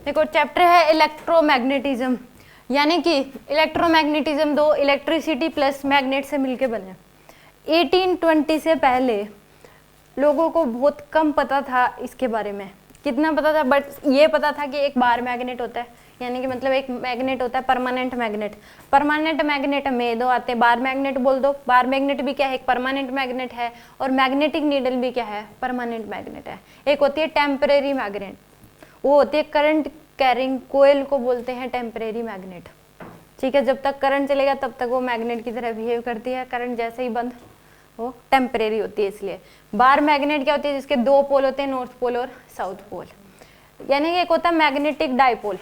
देखो चैप्टर है इलेक्ट्रोमैग्नेटिज्म, यानी कि इलेक्ट्रोमैग्नेटिज्म दो इलेक्ट्रिसिटी प्लस मैग्नेट से मिलके बने। 1820 से पहले लोगों को बहुत कम पता था इसके बारे में। कितना पता था, बट ये पता था कि एक बार मैग्नेट होता है, यानी कि मतलब एक मैग्नेट होता है परमानेंट मैग्नेट। परमानेंट मैग्नेट में दो आते हैं, बार मैग्नेट बोल दो। बार मैग्नेट भी क्या है, एक परमानेंट मैग्नेट है, और मैग्नेटिक नीडल भी क्या है, परमानेंट मैग्नेट है। एक होती है टेम्परेरी मैग्नेट, वो होती है करंट कैरिंग कोयल को बोलते हैं टेम्परेरी मैग्नेट। ठीक है, जब तक करंट चलेगा तब तक वो मैग्नेट की तरह बिहेव करती है, करंट जैसे ही बंद वो टेम्परेरी होती है। इसलिए बार मैग्नेट क्या होती है, जिसके दो पोल होते हैं, नॉर्थ पोल और साउथ पोल। यानी कि एक होता है मैग्नेटिक डाइपोल।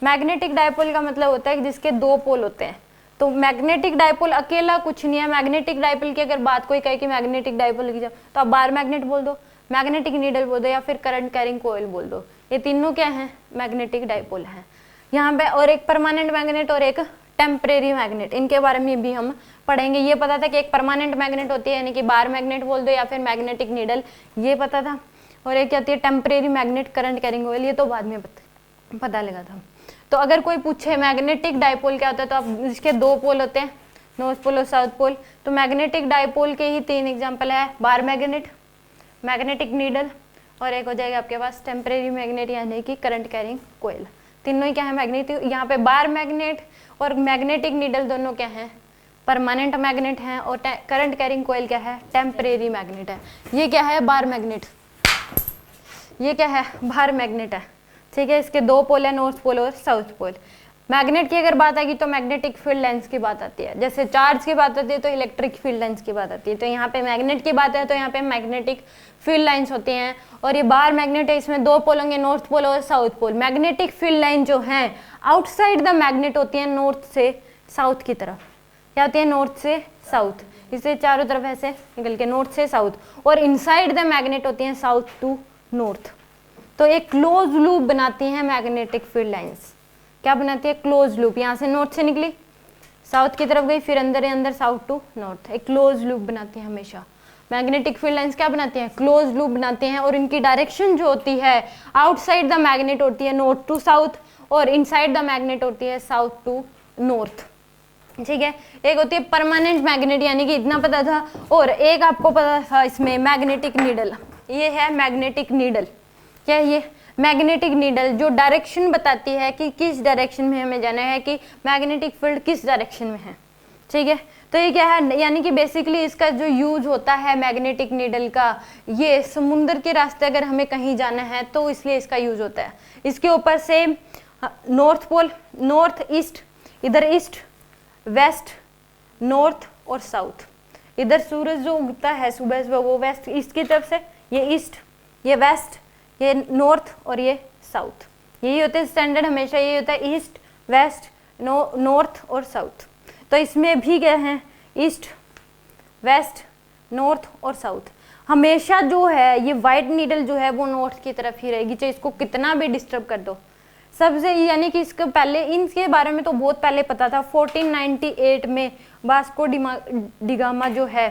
मैग्नेटिक डाइपोल का मतलब होता है कि जिसके दो पोल होते हैं। तो मैग्नेटिक डाइपोल अकेला कुछ नहीं है। मैग्नेटिक डाइपोल की अगर बात कोई कहे कि मैग्नेटिक डाइपोल की जाए तो आप बार मैग्नेट बोल दो, मैग्नेटिक नीडल बोल दो, या फिर करंट कैरिंग कोयल बोल दो। ये तीनों क्या है, मैग्नेटिक डाइपोल है यहाँ पे। और एक परमानेंट मैग्नेट और एक टेम्परेरी मैग्नेट, इनके बारे में भी हम पढ़ेंगे। ये पता था कि एक परमानेंट मैग्नेट होती है, यानी कि बार मैग्नेट बोल दो या फिर मैग्नेटिक नीडल, ये पता था। और एक क्या होती है टेम्परेरी मैग्नेट, करंट कैरिंग कोयल, ये तो बाद में पता लगा था। तो अगर कोई पूछे मैग्नेटिक डाइपोल क्या होता है, तो आप इसके दो पोल होते हैं, नॉर्थ पोल और साउथ पोल। तो मैग्नेटिक डाइपोल के ही तीन एग्जाम्पल है, बार मैग्नेट, मैग्नेटिक नीडल, और एक हो जाएगा आपके पास टेम्परेरी मैग्नेट यानी कि करंट कैरिंग कोयल। तीनों ही क्या है, मैग्नेटिक। यहाँ पे बार मैग्नेट और मैग्नेटिक नीडल दोनों क्या है, परमानेंट मैग्नेट हैं, और करंट कैरिंग कोयल क्या है, टेम्परेरी मैग्नेट है। ये क्या है, बार मैग्नेट, ये क्या है, बार मैग्नेट है। ठीक है, इसके दो पोल है, नॉर्थ पोल और साउथ पोल। मैग्नेट की अगर बात आएगी तो मैग्नेटिक फील्ड लाइंस की बात आती है। जैसे चार्ज की बात आती है तो इलेक्ट्रिक फील्ड लाइंस की बात आती है। तो यहाँ पे मैग्नेट की बात है तो यहाँ पे मैग्नेटिक फील्ड लाइंस होती हैं। और ये बार मैग्नेट है, इसमें दो पोल होंगे, नॉर्थ पोल और south pole. Magnetic field line जो है आउटसाइड द मैग्नेट होती है, नॉर्थ से साउथ की तरफ। क्या होती है, नॉर्थ से साउथ, इसे चारों तरफ ऐसे निकल के नॉर्थ से साउथ। और इनसाइड द मैग्नेट होती है साउथ टू नॉर्थ। तो एक क्लोज लूप बनाती हैं मैग्नेटिक फील्ड लाइंस। क्या बनाती है, क्लोज लूप। यहाँ से नॉर्थ से निकली, साउथ की तरफ गई, फिर अंदर अंदर साउथ टू नॉर्थ। एक क्लोज लूप बनाती है हमेशा मैग्नेटिक फील्ड लाइंस। क्या बनाती हैं, क्लोज लूप बनाते हैं। और इनकी डायरेक्शन जो होती है आउटसाइड द मैग्नेट होती है नॉर्थ टू साउथ, और इनसाइड द मैग्नेट होती है साउथ टू नॉर्थ। ठीक है, एक होती है परमानेंट मैग्नेट, यानी कि इतना पता था। और एक आपको पता था इसमें मैग्नेटिक नीडल, ये है मैग्नेटिक नीडल। क्या है ये, मैग्नेटिक नीडल, जो डायरेक्शन बताती है कि किस डायरेक्शन में हमें जाना है, कि मैग्नेटिक फील्ड किस डायरेक्शन में है। ठीक है, तो ये क्या है, यानी कि बेसिकली इसका जो यूज होता है मैग्नेटिक नीडल का, ये समुद्र के रास्ते अगर हमें कहीं जाना है तो इसलिए इसका यूज होता है। इसके ऊपर से नॉर्थ पोल, नॉर्थ ईस्ट, इधर ईस्ट वेस्ट नॉर्थ और साउथ। इधर सूरज जो उगता है सुबह सुबह वो वेस्ट ईस्ट की तरफ से, ये ईस्ट, ये वेस्ट, ये नॉर्थ और ये साउथ। यही होते हैं स्टैंडर्ड, हमेशा यही होता है, ईस्ट वेस्ट नॉर्थ और साउथ। तो इसमें भी क्या है, ईस्ट वेस्ट नॉर्थ और साउथ। हमेशा जो है ये वाइट नीडल जो है वो नॉर्थ की तरफ ही रहेगी, चाहे इसको कितना भी डिस्टर्ब कर दो। सबसे यानी कि इसके पहले, इनके बारे में तो बहुत पहले पता था। 1498 में वास्को डिगामा जो है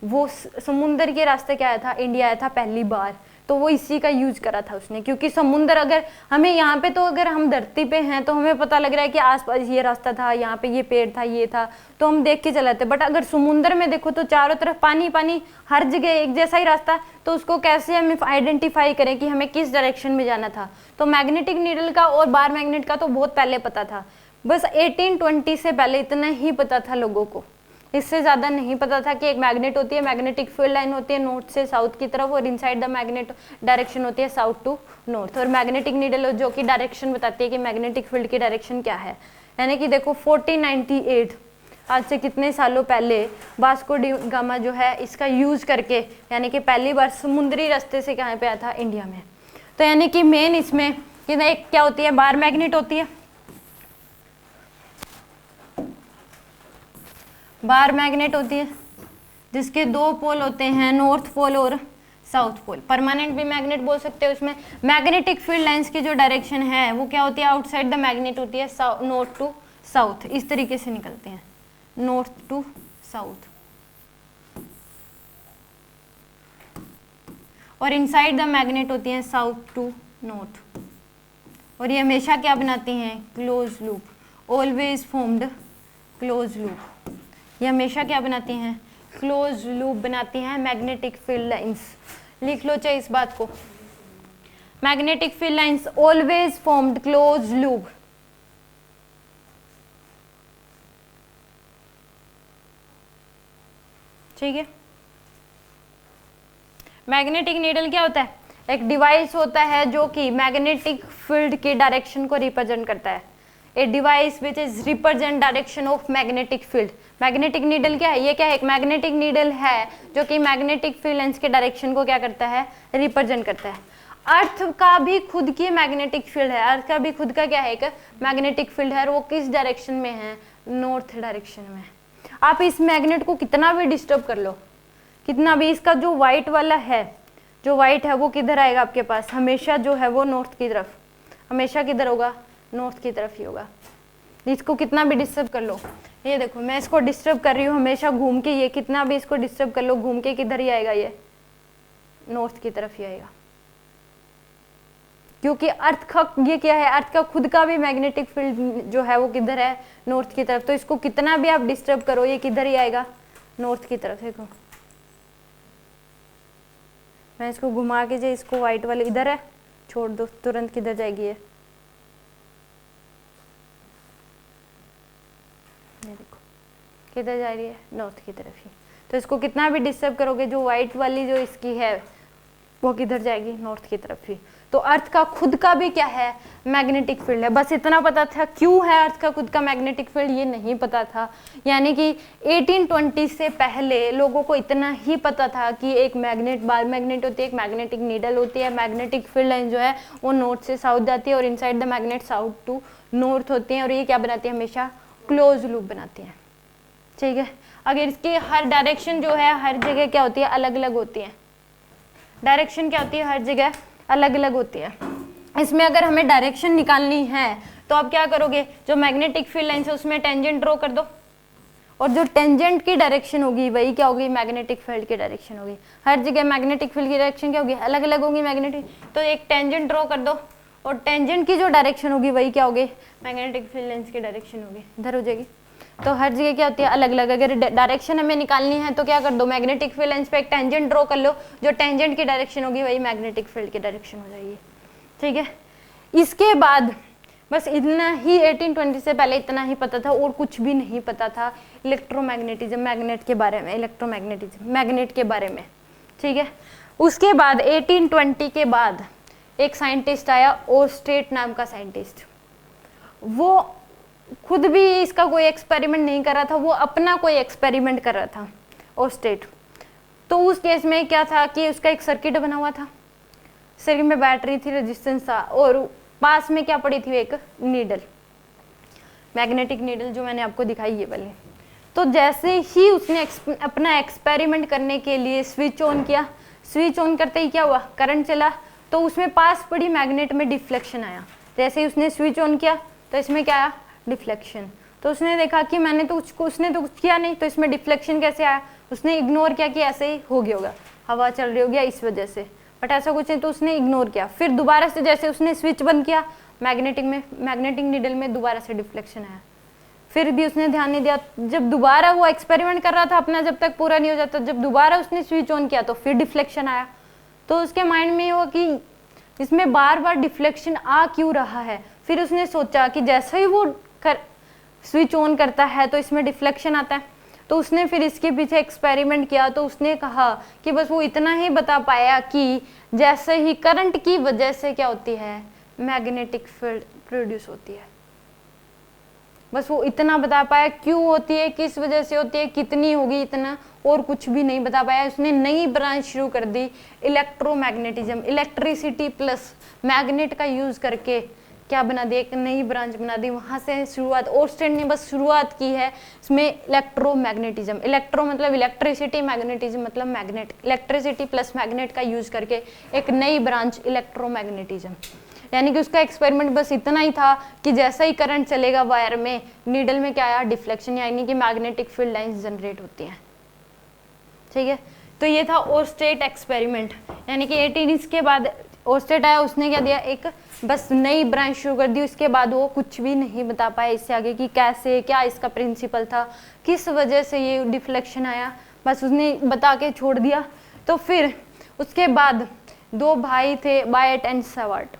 वो समुंदर के रास्ते क्या आया था, इंडिया आया था पहली बार। तो वो इसी का यूज करा था उसने, क्योंकि समुंदर, अगर हमें यहाँ पे, तो अगर हम धरती पे हैं तो हमें पता लग रहा है कि आसपास ये रास्ता था, यहाँ पे ये पेड़ था, ये था, तो हम देख के चलाते। बट अगर समुंदर में देखो तो चारों तरफ पानी पानी, हर जगह एक जैसा ही रास्ता, तो उसको कैसे हम आइडेंटिफाई करें कि हमें किस डायरेक्शन में जाना था। तो मैग्नेटिक नीडल का और बार मैग्नेट का तो बहुत पहले पता था, बस 1820 से पहले इतना ही पता था लोगों को, इससे ज़्यादा नहीं पता था कि एक मैग्नेट होती है, मैग्नेटिक फील्ड लाइन होती है नॉर्थ से साउथ की तरफ, और इनसाइड द मैग्नेट डायरेक्शन होती है साउथ टू नॉर्थ। और मैग्नेटिक नीडल जो कि डायरेक्शन बताती है कि मैग्नेटिक फील्ड की डायरेक्शन क्या है। यानी कि देखो 1498, आज से कितने सालों पहले वास्को डी गामा जो है इसका यूज करके, यानी कि पहली बार समुद्री रास्ते से कहाँ पे आया था, इंडिया में। तो यानी कि मेन इसमें एक क्या होती है, बार मैग्नेट होती है। बार मैग्नेट होती है जिसके दो पोल होते हैं, नॉर्थ पोल और साउथ पोल। परमानेंट भी मैग्नेट बोल सकते हो। उसमें मैग्नेटिक फील्ड लाइंस की जो डायरेक्शन है वो क्या होती है, आउटसाइड द मैग्नेट होती है, नॉर्थ टू साउथ, इस तरीके से निकलते हैं, नॉर्थ टू साउथ। और इनसाइड द मैग्नेट होती है साउथ टू नॉर्थ। और ये हमेशा क्या बनाती हैं, close loop, always formed close loop. ये हमेशा क्या बनाती हैं, क्लोज लूप बनाती हैं मैग्नेटिक फील्ड लाइंस। लिख लो चाहे इस बात को, magnetic field lines always formed close loop. ठीक है, मैग्नेटिक नीडल क्या होता है, एक डिवाइस होता है जो कि मैग्नेटिक फील्ड की डायरेक्शन को रिप्रेजेंट करता है। A device which is represent direction of magnetic field. Magnetic needle क्या है, ये क्या है, एक मैग्नेटिक नीडल है जो कि मैग्नेटिक फील्ड लाइंस के डायरेक्शन को क्या करता है, रिप्रेजेंट करता है। अर्थ का भी खुद की मैग्नेटिक फील्ड है, अर्थ का भी खुद का क्या है, एक मैग्नेटिक फील्ड है, और वो किस डायरेक्शन में है, नॉर्थ डायरेक्शन में। आप इस मैग्नेट को कितना भी डिस्टर्ब कर लो, कितना भी, इसका जो व्हाइट वाला है, जो व्हाइट है वो किधर आएगा आपके पास, हमेशा जो है वो नॉर्थ की तरफ, हमेशा किधर होगा, नॉर्थ की तरफ ही होगा। इसको कितना भी डिस्टर्ब कर लो, ये देखो मैं इसको डिस्टर्ब कर रही हूँ हमेशा घूम के, ये कितना भी इसको डिस्टर्ब कर लो घूम के किधर ही आएगा, ये नॉर्थ की तरफ ही आएगा। क्योंकि अर्थ का ये क्या है, अर्थ का खुद का भी मैग्नेटिक फील्ड जो है वो किधर है, नॉर्थ की तरफ। तो इसको कितना भी आप डिस्टर्ब करो ये किधर ही आएगा, नॉर्थ की तरफ। देखो मैं इसको घुमा के, जो इसको व्हाइट वाले इधर है, छोड़ दो, तुरंत किधर जाएगी ये देखो किधर जा रही है, नॉर्थ की तरफ ही। तो इसको कितना भी डिस्टर्ब करोगे, जो व्हाइट वाली जो इसकी है वो किधर जाएगी, नॉर्थ की तरफ ही। तो अर्थ का खुद का भी क्या है, मैग्नेटिक फील्ड है। बस इतना पता था, क्यों है अर्थ का खुद का मैग्नेटिक फील्ड ये नहीं पता था। यानी कि 1820 से पहले लोगों को इतना ही पता था कि एक मैग्नेट, बार मैग्नेट होती है, एक मैग्नेटिक नीडल होती है, मैग्नेटिक फील्ड लाइन जो है वो नॉर्थ से साउथ जाती है और inside the magnet south to north होती है, और ये क्या बनाती है, हमेशा क्लोज लूप बनाती है। ठीक है, अगर इसकी हर डायरेक्शन जो है हर जगह क्या होती है, अलग अलग होती है। डायरेक्शन क्या होती है, हर जगह अलग अलग होती है। इसमें अगर हमें डायरेक्शन निकालनी है तो आप क्या करोगे, जो मैग्नेटिक फील्ड लाइन है उसमें टेंजेंट ड्रॉ कर दो, और जो टेंजेंट की डायरेक्शन होगी वही क्या होगी, मैग्नेटिक फील्ड की डायरेक्शन होगी। हर जगह मैग्नेटिक फील्ड की डायरेक्शन क्या होगी, अलग अलग होगी मैग्नेटिक। तो एक टेंजेंट ड्रॉ कर दो, और टेंजेंट की जो डायरेक्शन होगी वही क्या होगी, मैग्नेटिक फील्ड लाइंस की डायरेक्शन होगी, इधर हो जाएगी। तो हर जगह क्या होती है, अलग अलग। अगर डायरेक्शन हमें निकालनी है तो क्या कर दो, मैग्नेटिक फील्ड लाइंस पे एक टेंजेंट ड्रॉ कर लो, जो टेंजेंट की डायरेक्शन होगी वही मैग्नेटिक फील्ड की डायरेक्शन हो जाएगी। ठीक है, इसके बाद बस इतना ही, 1820 से पहले इतना ही पता था और कुछ भी नहीं पता था इलेक्ट्रोमैग्नेटिज्म, मैग्नेट के बारे में, इलेक्ट्रोमैग्नेटिज्म मैग्नेट के बारे में। ठीक है, उसके बाद 1820 के बाद एक साइंटिस्ट आया, ओर्स्टेट नाम का साइंटिस्ट। वो खुद भी इसका कोई एक्सपेरिमेंट नहीं कर रहा था, वो अपना कोई एक्सपेरिमेंट कर रहा था, ओर्स्टेट। तो उस केस में क्या था कि उसका एक सर्किट बना हुआ था, सर्किट में बैटरी थी, रेजिस्टेंस था, और पास में क्या पड़ी थी, एक नीडल, मैग्नेटिक नीडल जो मैंने आपको दिखाई ये वाली। तो जैसे ही उसने अपना एक्सपेरिमेंट करने के लिए स्विच ऑन किया, स्विच ऑन करते ही क्या हुआ, करंट चला, तो उसमें पास पड़ी मैग्नेट में डिफ्लेक्शन आया। जैसे ही उसने स्विच ऑन किया तो इसमें क्या आया, डिफ्लेक्शन। तो उसने देखा कि मैंने तो उसने तो कुछ किया नहीं, तो इसमें डिफ्लेक्शन कैसे आया, उसने इग्नोर किया कि ऐसे ही हो गया होगा, हवा चल रही होगी इस वजह से, बट ऐसा कुछ नहीं, तो उसने इग्नोर किया। फिर दोबारा से जैसे उसने स्विच बंद किया, मैग्नेटिक नीडल में दोबारा से डिफ्लेक्शन आया, फिर भी उसने ध्यान नहीं दिया। जब दोबारा वो एक्सपेरिमेंट कर रहा था अपना, जब तक पूरा नहीं हो जाता, जब दोबारा उसने स्विच ऑन किया तो फिर डिफ्लेक्शन आया। तो उसके माइंड में ये हुआ कि इसमें बार बार डिफ्लेक्शन आ क्यों रहा है। फिर उसने सोचा कि जैसे ही वो स्विच ऑन करता है तो इसमें डिफ्लेक्शन आता है, तो उसने फिर इसके पीछे एक्सपेरिमेंट किया। तो उसने कहा कि बस वो इतना ही बता पाया कि जैसे ही करंट की वजह से क्या होती है, मैग्नेटिक फील्ड प्रोड्यूस होती है, बस वो इतना बता पाया, क्यों होती है, किस वजह से होती है, कितनी होगी, इतना, और कुछ भी नहीं बता पाया। उसने नई ब्रांच शुरू कर दी, इलेक्ट्रोमैग्नेटिज्म, इलेक्ट्रिसिटी प्लस मैग्नेट का यूज करके क्या बना दी, एक नई ब्रांच बना दी। वहां से शुरुआत ओर्स्टेड ने बस शुरुआत की है इसमें इलेक्ट्रोमैग्नेटिज्म। इलेक्ट्रो मतलब इलेक्ट्रिसिटी, मैग्नेटिज्म मतलब मैग्नेट, इलेक्ट्रिसिटी प्लस मैग्नेट का यूज करके एक नई ब्रांच इलेक्ट्रोमैग्नेटिज्म। यानी कि उसका एक्सपेरिमेंट बस इतना ही था कि जैसा ही करंट चलेगा वायर में, नीडल में क्या आया, डिफ्लेक्शन, यानी कि मैग्नेटिक फील्ड लाइंस जनरेट होती हैं। ठीक है, तो ये था ओर्स्टेट एक्सपेरिमेंट। यानी कि 18 के बाद ओर्स्टेट आया, उसने क्या दिया, एक बस नई ब्रांच शुरू कर दी, उसके बाद वो कुछ भी नहीं बता पाए इससे आगे कि कैसे, क्या इसका प्रिंसिपल था, किस वजह से ये डिफ्लेक्शन आया, बस उसने बता के छोड़ दिया। तो फिर उसके बाद दो भाई थे, बायट एंड सवार्ट,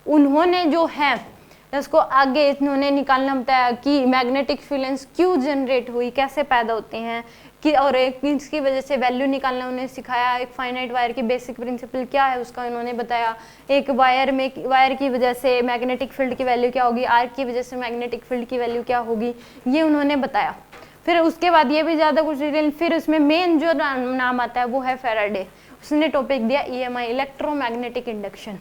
उन्होंने जो है इसको आगे इन्होंने निकालना बताया कि मैग्नेटिक फील्ड्स क्यों जनरेट हुई, कैसे पैदा होते हैं कि, और इसकी वजह से वैल्यू निकालना उन्हें सिखाया। एक फाइनाइट वायर की बेसिक प्रिंसिपल क्या है उसका उन्होंने बताया। एक वायर की वजह से मैग्नेटिक फील्ड की वैल्यू क्या होगी, आर्क की वजह से मैग्नेटिक फील्ड की वैल्यू क्या होगी, ये उन्होंने बताया। फिर उसके बाद ये भी ज़्यादा कुछ डिटेल, फिर उसमें मेन जो नाम आता है वो है फैराडे। उसने टॉपिक दिया EMI, इलेक्ट्रोमैग्नेटिक इंडक्शन,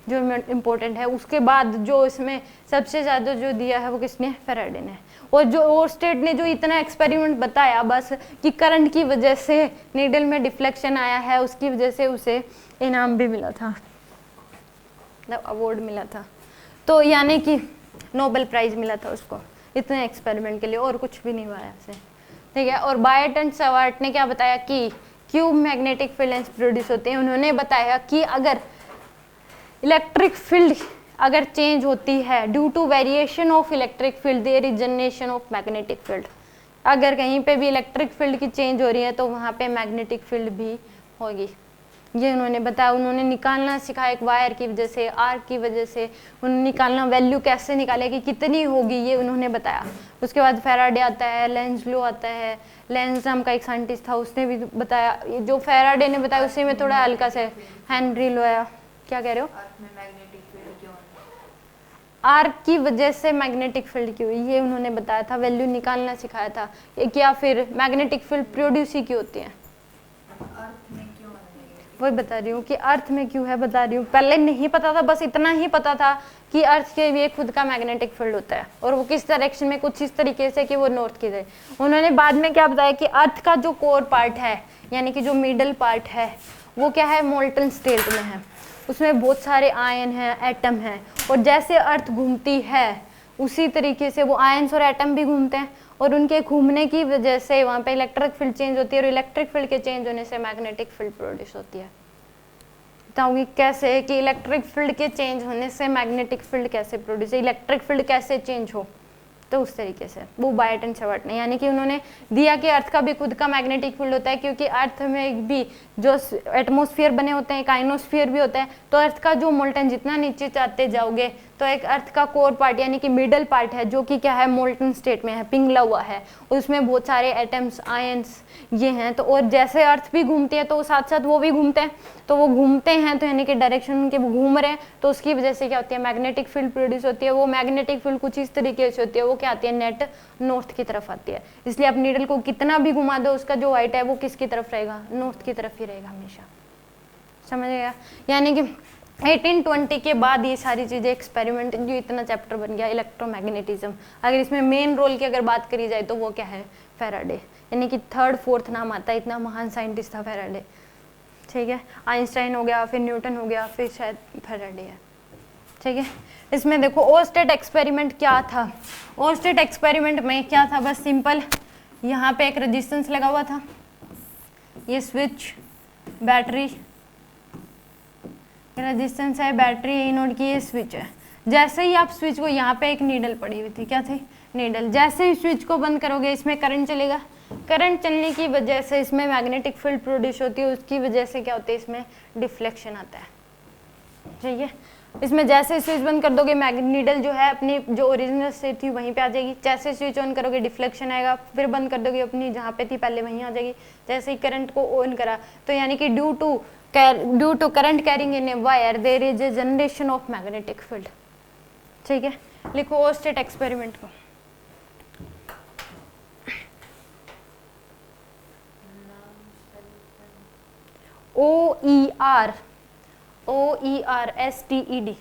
जो इम्पोर्टेंट है। उसके बाद जो इसमें सबसे ज़्यादा जो दिया है वो किसने, फैराडे ने। और जो ओरस्टेड ने जो इतना एक्सपेरिमेंट बताया बस कि करंट की वजह से नीडल में डिफ्लेक्शन आया है, उसकी वजह से उसे इनाम भी मिला था, मतलब अवार्ड मिला था। तो यानी कि नोबेल प्राइज़ मिला था उसको इतने एक्सपेरिमेंट के लिए, और कुछ भी नहीं हुआ है ऐसे, ठीक है। और बायट एंड सवार्ट ने क्या बताया कि क्यों मैग्नेटिक फील्ड्स प्रोड्यूस होते हैं। उन्होंने बताया कि अगर इलेक्ट्रिक फील्ड अगर चेंज होती है due to variation of electric field there is generation of magnetic field. अगर कहीं पे भी इलेक्ट्रिक फील्ड की चेंज हो रही है तो वहाँ पे मैग्नेटिक फील्ड भी होगी, ये उन्होंने बताया। उन्होंने निकालना सिखाया, एक वायर की वजह से, आर्क की वजह से उन्होंने निकालना, वैल्यू कैसे निकालेगी, कितनी होगी, ये उन्होंने बताया। उसके बाद फैराडे आता है, लेंज लो आता है। लेंज नाम का एक साइंटिस्ट था, उसने भी बताया। जो फैराडे ने बताया उसी में थोड़ा हल्का से हेनरी लो आया। क्या कह रहे हो, आर्क की वजह से मैग्नेटिक फील्ड क्यों, ये उन्होंने बताया था, वैल्यू निकालना सिखाया था। या फिर मैग्नेटिक फील्ड प्रोड्यूस ही क्यों होती है, वही बता रही हूँ कि अर्थ में क्यों है, बता रही हूँ। पहले नहीं पता था, बस इतना ही पता था कि अर्थ के भी खुद का मैग्नेटिक फील्ड होता है और वो किस डायरेक्शन में, कुछ इस तरीके से कि वो नॉर्थ की तरफ। उन्होंने बाद में क्या बताया कि अर्थ का जो कोर पार्ट है, यानी कि जो मिडल पार्ट है, वो क्या है, मोल्टन स्टेट में है। उसमें बहुत सारे आयन हैं, एटम हैं, और जैसे अर्थ घूमती है उसी तरीके से वो आयन्स और एटम भी घूमते हैं, और उनके घूमने की वजह से वहाँ पे इलेक्ट्रिक फील्ड चेंज होती है, और इलेक्ट्रिक फील्ड के चेंज होने से मैग्नेटिक फील्ड प्रोड्यूस होती है। बताऊंगी कैसे कि इलेक्ट्रिक फील्ड के चेंज होने से मैग्नेटिक फील्ड कैसे प्रोड्यूस, इलेक्ट्रिक फील्ड कैसे चेंज हो, तो उस तरीके से वो बायट एंड सवार्ट ने, यानी कि उन्होंने दिया कि अर्थ का भी खुद का मैग्नेटिक फील्ड होता है, क्योंकि अर्थ में भी जो एटमॉस्फेयर बने होते हैं, एक आयनोस्फीयर भी होता है। तो अर्थ का जो मोल्टन जितना नीचे जाते जाओगे तो एक अर्थ का कोर पार्ट यानी कि मिडल पार्ट है, जो कि क्या है, मोल्टन स्टेट में है, पिघला हुआ है, उसमें बहुत सारे एटम्स, आयंस ये हैं। तो और जैसे अर्थ भी घूमती है तो साथ साथ वो भी घूमते हैं, तो वो घूमते हैं तो यानी कि डायरेक्शन उनके घूम रहे हैं, तो उसकी वजह से क्या होती है, मैग्नेटिक फील्ड प्रोड्यूस होती है। वो मैग्नेटिक फील्ड कुछ इस तरीके से होती है, वो क्या आती है, नेट नॉर्थ की तरफ आती है। इसलिए आप नीडल को कितना भी घुमा दो, उसका जो वाइट है वो किसकी तरफ रहेगा, नॉर्थ की तरफ ही रहेगा हमेशा, समझ गया। यानी कि 1820 के बाद ये सारी चीज़ें, एक्सपेरिमेंट, जो इतना चैप्टर बन गया इलेक्ट्रोमैग्नेटिज्म। अगर इसमें मेन रोल की अगर बात करी जाए तो वो क्या है, फैराडे, यानी कि 3rd 4th नाम आता है, इतना महान साइंटिस्ट था फैराडे, ठीक है। आइंस्टाइन हो गया, फिर न्यूटन हो गया, फिर शायद फैराडे है, ठीक है। इसमें देखो ओरस्टेड एक्सपेरिमेंट क्या था। ओरस्टेड एक्सपेरिमेंट में क्या था, बस सिंपल, यहाँ पे एक रेजिस्टेंस लगा हुआ था, ये स्विच, बैटरी, रेजिस्टेंस है, बैटरी, एनोड की ये स्विच है। जैसे ही आप स्विच को, यहाँ पे एक नीडल पड़ी हुई थी, क्या थी, नीडल, जैसे ही स्विच को बंद करोगे इसमें करंट चलेगा। करंट चलने की वजह से इसमें मैग्नेटिक फील्ड प्रोड्यूस होती है, उसकी वजह से क्या होता है, इसमें डिफ्लेक्शन आता है, ठीक है। इसमें जैसे स्विच बंद कर दोगे नीडल जो है अपनी जो ओरिजिनल स्टेट थी वहीं पे आ जाएगी। जैसे स्विच ऑन करोगे डिफ्लेक्शन आएगा, फिर बंद कर दोगे अपनी जहाँ पे थी पहले वहीं आ जाएगी। जैसे ही करंट को ऑन करा तो यानी कि due to current carrying in a wire there is a generation of magnetic field, ठीक है। लिखो ओरस्टेड एक्सपेरिमेंट को, OERSTED,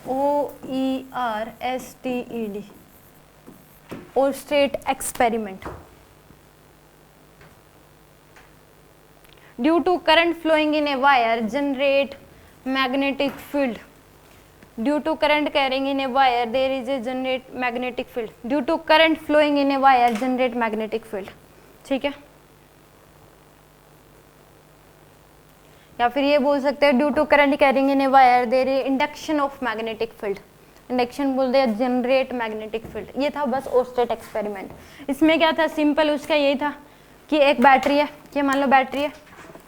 OERSTED, Oersted experiment. Due to current flowing in a wire generate magnetic field. Due to current carrying in a wire there is a generate magnetic field. Due to current flowing in a wire generate magnetic field, ठीक है। या फिर ये बोल सकते हैं due to current carrying in a wire there is induction of magnetic field, induction बोल दे जनरेट मैग्नेटिक फील्ड। ये था बस ओस्टेट एक्सपेरिमेंट। इसमें क्या था, सिंपल उसका यही था कि एक बैटरी है, ये मान लो बैटरी है,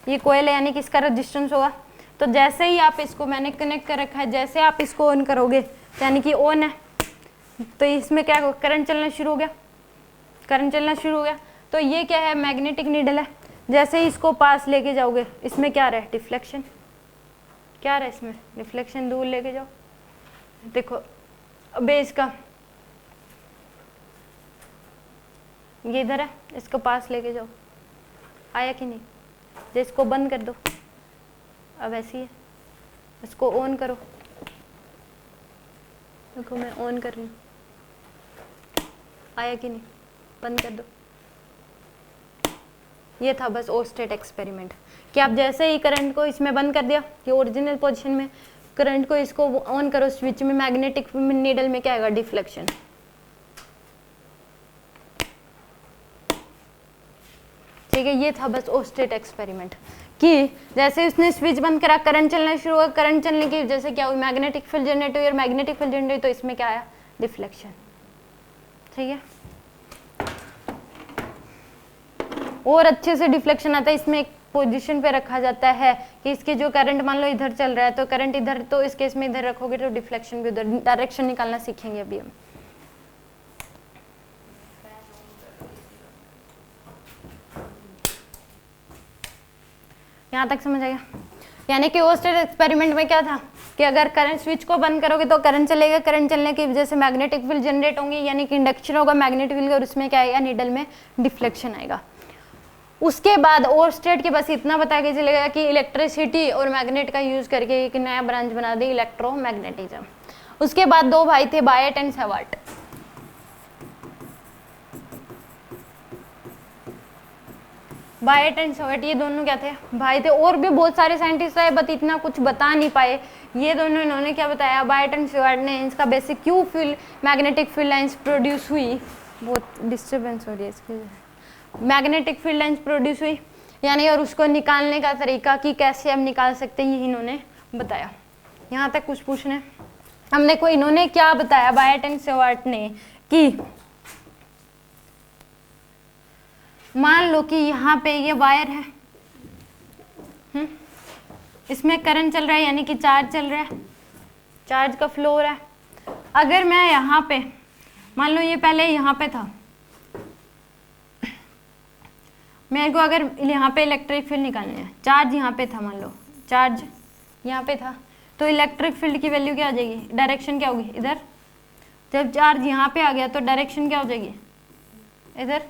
ये कोयल है, यानी कि इसका रेजिस्टेंस होगा। तो जैसे ही आप इसको, मैंने कनेक्ट कर रखा है, जैसे आप इसको ऑन करोगे यानी कि ऑन है, तो इसमें क्या होगा, करंट चलना शुरू हो गया, करंट चलना शुरू हो गया। तो ये क्या है, मैग्नेटिक नीडल है। जैसे ही इसको पास लेके जाओगे, इसमें क्या रहा है, डिफ्लेक्शन, क्या रहा है इसमें, डिफ्लेक्शन, दूर लेके जाओ। देखो अब इसका ये इधर है, इसको पास लेके जाओ, आया कि नहीं। जैसे इसको बंद कर दो, अब ऐसी है, इसको ऑन करो, देखो मैं ऑन कर रही हूँ, आया कि नहीं, बंद कर दो। ये था बस ओस्टेट एक्सपेरिमेंट कि आप जैसे ही करंट को इसमें बंद कर दिया, ये ओरिजिनल पोजीशन में, करंट को इसको ऑन करो स्विच में, मैग्नेटिक नीडल में क्या आएगा, डिफ्लेक्शन। ठीक है, ये था बस ओस्टेट एक्सपेरिमेंट कि जैसे उसने स्विच बंद करा, करंट चलना शुरू हुआ, करंट चलने की वजह से क्या हुई, मैग्नेटिक फील्ड जनरेट हुई, और मैग्नेटिक फील्ड जनरेट हुई तो इसमें क्या आया, डिफ्लेक्शन। ठीक है, और अच्छे से डिफ्लेक्शन आता है। इसमें एक पोजीशन पे रखा जाता है कि इसके जो करंट मान लो इधर चल रहा है, तो करंट इधर, तो इस केस में इधर रखोगे तो डिफ्लेक्शन भी उधर, डायरेक्शन निकालना सीखेंगे अभी हम। यहाँ तक समझ आएगा। यानी कि ओस्टेट एक्सपेरिमेंट में क्या था कि अगर करंट स्विच को बंद करोगे तो करंट चलेगा, करंट चलने की वजह से मैग्नेटिक फील्ड जनरेट होंगी, यानी कि इंडक्शन होगा मैग्नेटिक फील्ड, और उसमें क्या आएगा, नीडल में डिफ्लेक्शन आएगा। उसके बाद ओस्टेट के बस इतना बता के चलेगा कि इलेक्ट्रिसिटी और मैग्नेट का यूज करके एक नया ब्रांच बना दी, इलेक्ट्रोमैग्नेटिज्म। उसके बाद दो भाई थे, बायट एंड सेवार्ट। बायट एंड सेवार्ट, ये दोनों क्या थे, भाई थे। और भी बहुत सारे साइंटिस्ट आए, बट इतना कुछ बता नहीं पाए। ये दोनों, इन्होंने क्या बताया, बायट एंड सेवार्ट ने, इसका बेसिक क्यों field magnetic field lines produce हुई, बहुत डिस्टर्बेंस हो रही है इसकी, मैग्नेटिक फील्ड लाइंस प्रोड्यूस हुई यानी, और उसको निकालने का तरीका कि कैसे हम निकाल सकते हैं, ये इन्होंने बताया। यहाँ तक कुछ पूछने, हमने को इन्होंने क्या बताया, बायट एंड सेवार्ट ने, कि मान लो कि यहाँ पे ये वायर है, इसमें करंट चल रहा है, यानी कि चार्ज चल रहा है, चार्ज का फ्लो हो रहा है। अगर मैं यहाँ पे, मान लो ये पहले यहाँ पे था, मेरे को अगर यहाँ पे इलेक्ट्रिक फील्ड निकालनी है, चार्ज यहाँ पे था, मान लो चार्ज यहाँ पे था, तो इलेक्ट्रिक फील्ड की वैल्यू क्या हो जाएगी, डायरेक्शन क्या होगी, इधर। जब चार्ज यहाँ पे आ गया तो डायरेक्शन क्या हो जाएगी, इधर।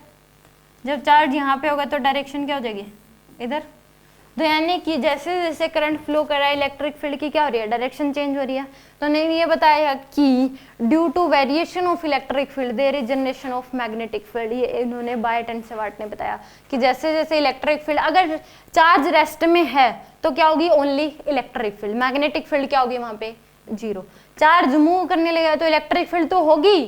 जब चार्ज यहाँ पे होगा तो डायरेक्शन क्या हो जाएगी, इधर। तो यानी कि जैसे जैसे करंट फ्लो कर रहा है, इलेक्ट्रिक फील्ड की क्या हो रही है, डायरेक्शन चेंज हो रही है। तो उन्होंने ये बताया कि due to variation of electric field there is generation of magnetic field. ये इन्होंने बायट एंड सेवार्ट ने बताया कि जैसे जैसे इलेक्ट्रिक फील्ड, अगर चार्ज रेस्ट में है तो क्या होगी, only electric field, magnetic field क्या होगी वहां पे, जीरो। चार्ज मूव करने लगेगा तो इलेक्ट्रिक फील्ड तो होगी,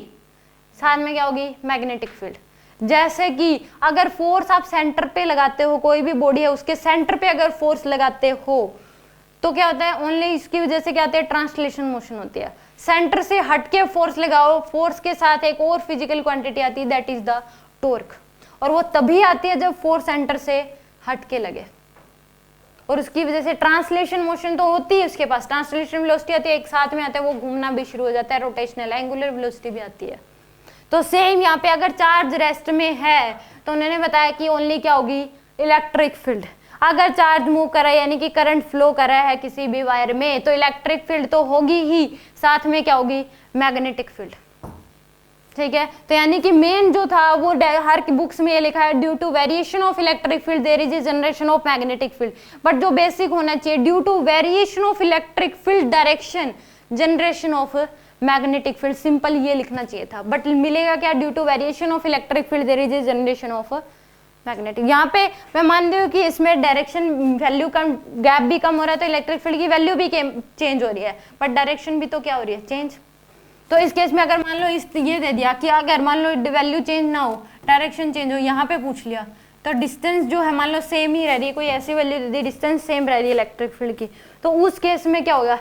साथ में क्या होगी, मैग्नेटिक फील्ड। जैसे कि अगर फोर्स आप सेंटर पे लगाते हो, कोई भी बॉडी है उसके सेंटर पे अगर फोर्स लगाते हो तो क्या होता है, ओनली इसकी वजह से क्या होता है, ट्रांसलेशन मोशन होती है। सेंटर से हटके फोर्स लगाओ, फोर्स के साथ एक और फिजिकल क्वांटिटी आती है, दैट इज द टॉर्क, और वो तभी आती है जब फोर्स सेंटर से हटके लगे, और उसकी वजह से ट्रांसलेशन मोशन तो होती है उसके पास, ट्रांसलेशन वेलोसिटी आती है, एक साथ में आता है, वो घूमना भी शुरू हो जाता है, रोटेशनल एंगुलर वेलोसिटी भी आती है। तो सेम यहाँ पे अगर चार्ज रेस्ट में है तो उन्होंने बताया कि ओनली क्या होगी, इलेक्ट्रिक फील्ड। अगर चार्ज मूव कर रहा है यानी कि करंट फ्लो कर रहा है किसी भी वायर में, तो इलेक्ट्रिक फील्ड तो होगी ही, साथ में क्या होगी, मैग्नेटिक फील्ड। ठीक है, तो यानी कि मेन जो था वो हर बुक्स में ये लिखा है, due to variation of electric field there is a generation of magnetic field. But जो बेसिक होना चाहिए, due to variation of electric field direction generation of magnetic field, simple ये लिखना चाहिए था। बट मिलेगा क्या, due to variation of electric field there is a generation of magnetic. यहाँ पे मैं मानती हूँ कि इसमें डायरेक्शन वैल्यू का गैप भी कम हो रहा है, तो इलेक्ट्रिक फील्ड की वैल्यू भी चेंज हो रही है, बट डायरेक्शन भी तो क्या हो रही है, चेंज। तो इस केस में अगर मान लो इस ये दे दिया कि अगर मान लो वैल्यू चेंज ना हो, डायरेक्शन चेंज हो, यहाँ पे पूछ लिया तो डिस्टेंस जो है मान लो सेम ही रह रही है, कोई ऐसी वैल्यू दे दी डिस्टेंस सेम रह रही है इलेक्ट्रिक फील्ड की, तो उस केस में क्या होगा,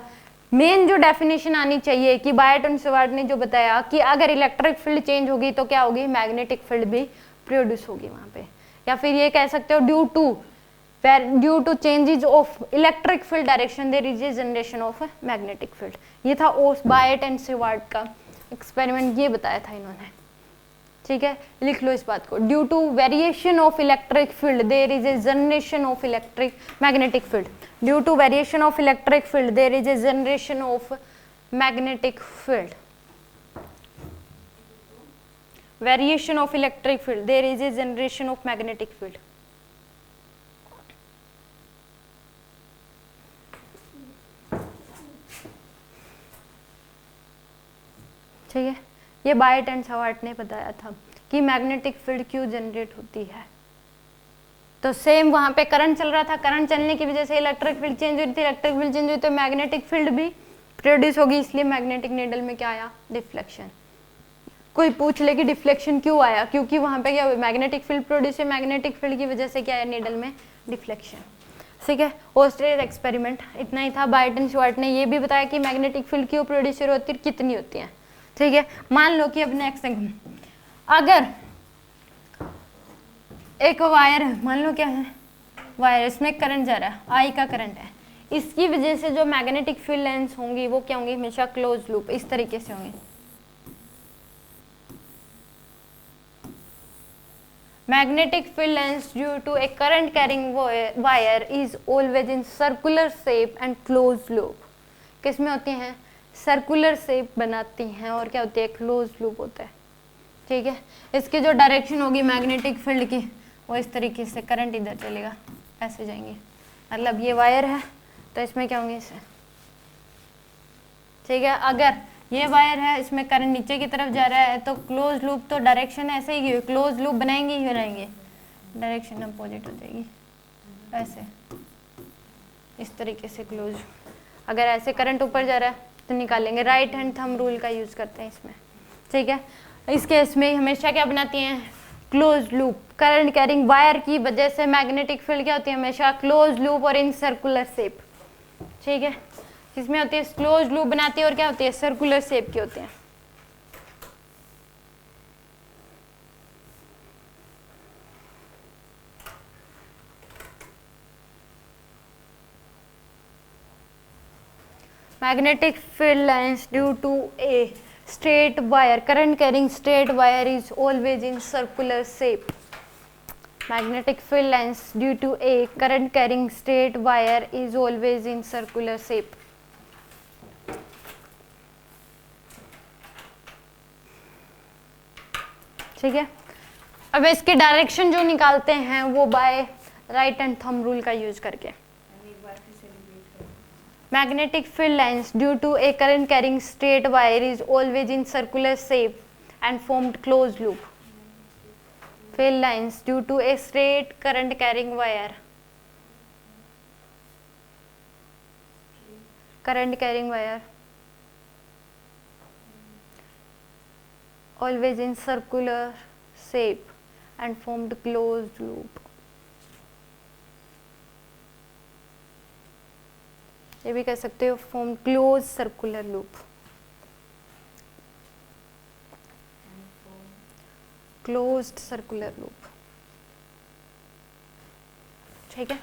मेन जो डेफिनेशन आनी चाहिए कि बायट एंड स्वार्ट ने जो बताया कि अगर इलेक्ट्रिक फील्ड चेंज होगी तो क्या होगी, मैग्नेटिक फील्ड भी प्रोड्यूस होगी वहां पे। या फिर ये कह सकते हो due to changes of electric field direction there is a generation of magnetic field. ये था ओस बायट एंड स्वार्ट का एक्सपेरिमेंट, ये बताया था इन्होंने। ठीक है, लिख लो इस बात को, due to variation of electric field there is a generation of electric magnetic field, due to variation of electric field there is a generation of magnetic field, variation of electric field there is a generation of magnetic field. ठीक है, ये बायट and सवार्ट ने बताया था कि magnetic field क्यों generate होती है। तो सेम वहां पे करंट चल रहा था, करंट चलने की वजह से इलेक्ट्रिक फील्ड चेंज हुई थी, इलेक्ट्रिक फील्ड चेंज हुई तो मैग्नेटिक फील्ड भी प्रोड्यूस होगी, इसलिए मैग्नेटिक नीडल में क्या आया, डिफ्लेक्शन। कोई पूछ ले कि डिफ्लेक्शन क्यों आया, क्योंकि वहां पे क्या हुआ, मैग्नेटिक फील्ड प्रोड्यूस है, मैग्नेटिक फील्ड की वजह से क्या है, नीडल में डिफ्लेक्शन। ठीक है, ऑस्ट्रेलिया एक्सपेरिमेंट इतना ही था। बायट एंड स्वार्ट ने ये भी बताया कि मैग्नेटिक फील्ड क्यों प्रोड्यूस होती है, कितनी होती है। ठीक है, मान लो कि अब नेक्स्ट अगर एक वायर है, मान लो क्या है वायर, इसमें करंट जा रहा है, आई का करंट है, इसकी वजह से जो मैग्नेटिक फील्ड लाइंस होंगी वो क्या होंगी, हमेशा क्लोज लूप इस तरीके से होंगी। Magnetic field lines due to a current carrying wire is always in circular shape and close loop. किस में होती हैं, सर्कुलर शेप बनाती हैं और क्या होती है, क्लोज लूप होता है। ठीक है, इसकी जो डायरेक्शन होगी मैग्नेटिक फील्ड की वो इस तरीके से, करंट इधर चलेगा, ऐसे जाएंगे, मतलब ये वायर है तो इसमें क्या होंगे इसे। ठीक है, अगर ये वायर है इसमें करंट नीचे की तरफ जा रहा है तो क्लोज लूप तो डायरेक्शन ऐसे ही, क्लोज लूप बनाएंगे ही बनाएंगे, डायरेक्शन अपोजिट हो जाएगी ऐसे, इस तरीके से क्लोज। अगर ऐसे करंट ऊपर जा रहा है तो निकालेंगे, राइट हैंड थंब रूल का यूज करते हैं इसमें। ठीक है, इस केस में हमेशा क्या बनाती हैं, close loop. Current carrying wire की वजह से मैग्नेटिक फील्ड क्या होती है, हमेशा क्लोज लूप और इन सर्कुलर शेप। ठीक है, इसमें होती है क्लोज लूप बनाती है और क्या होती है, सर्कुलर शेप की होती है। Magnetic field lines due to a straight wire, current carrying straight wire is always in circular shape. Magnetic field lines due to a current carrying straight wire is always in circular shape. ठीक है, अब इसकी direction जो निकालते हैं वो by right and thumb rule का use करके। Magnetic field lines due to a current carrying straight wire is always in circular shape and formed closed loop. Field lines due to a straight current carrying wire, always in circular shape and formed closed loop. ये भी कह सकते हो form close circular loop, closed circular loop. ठीक है,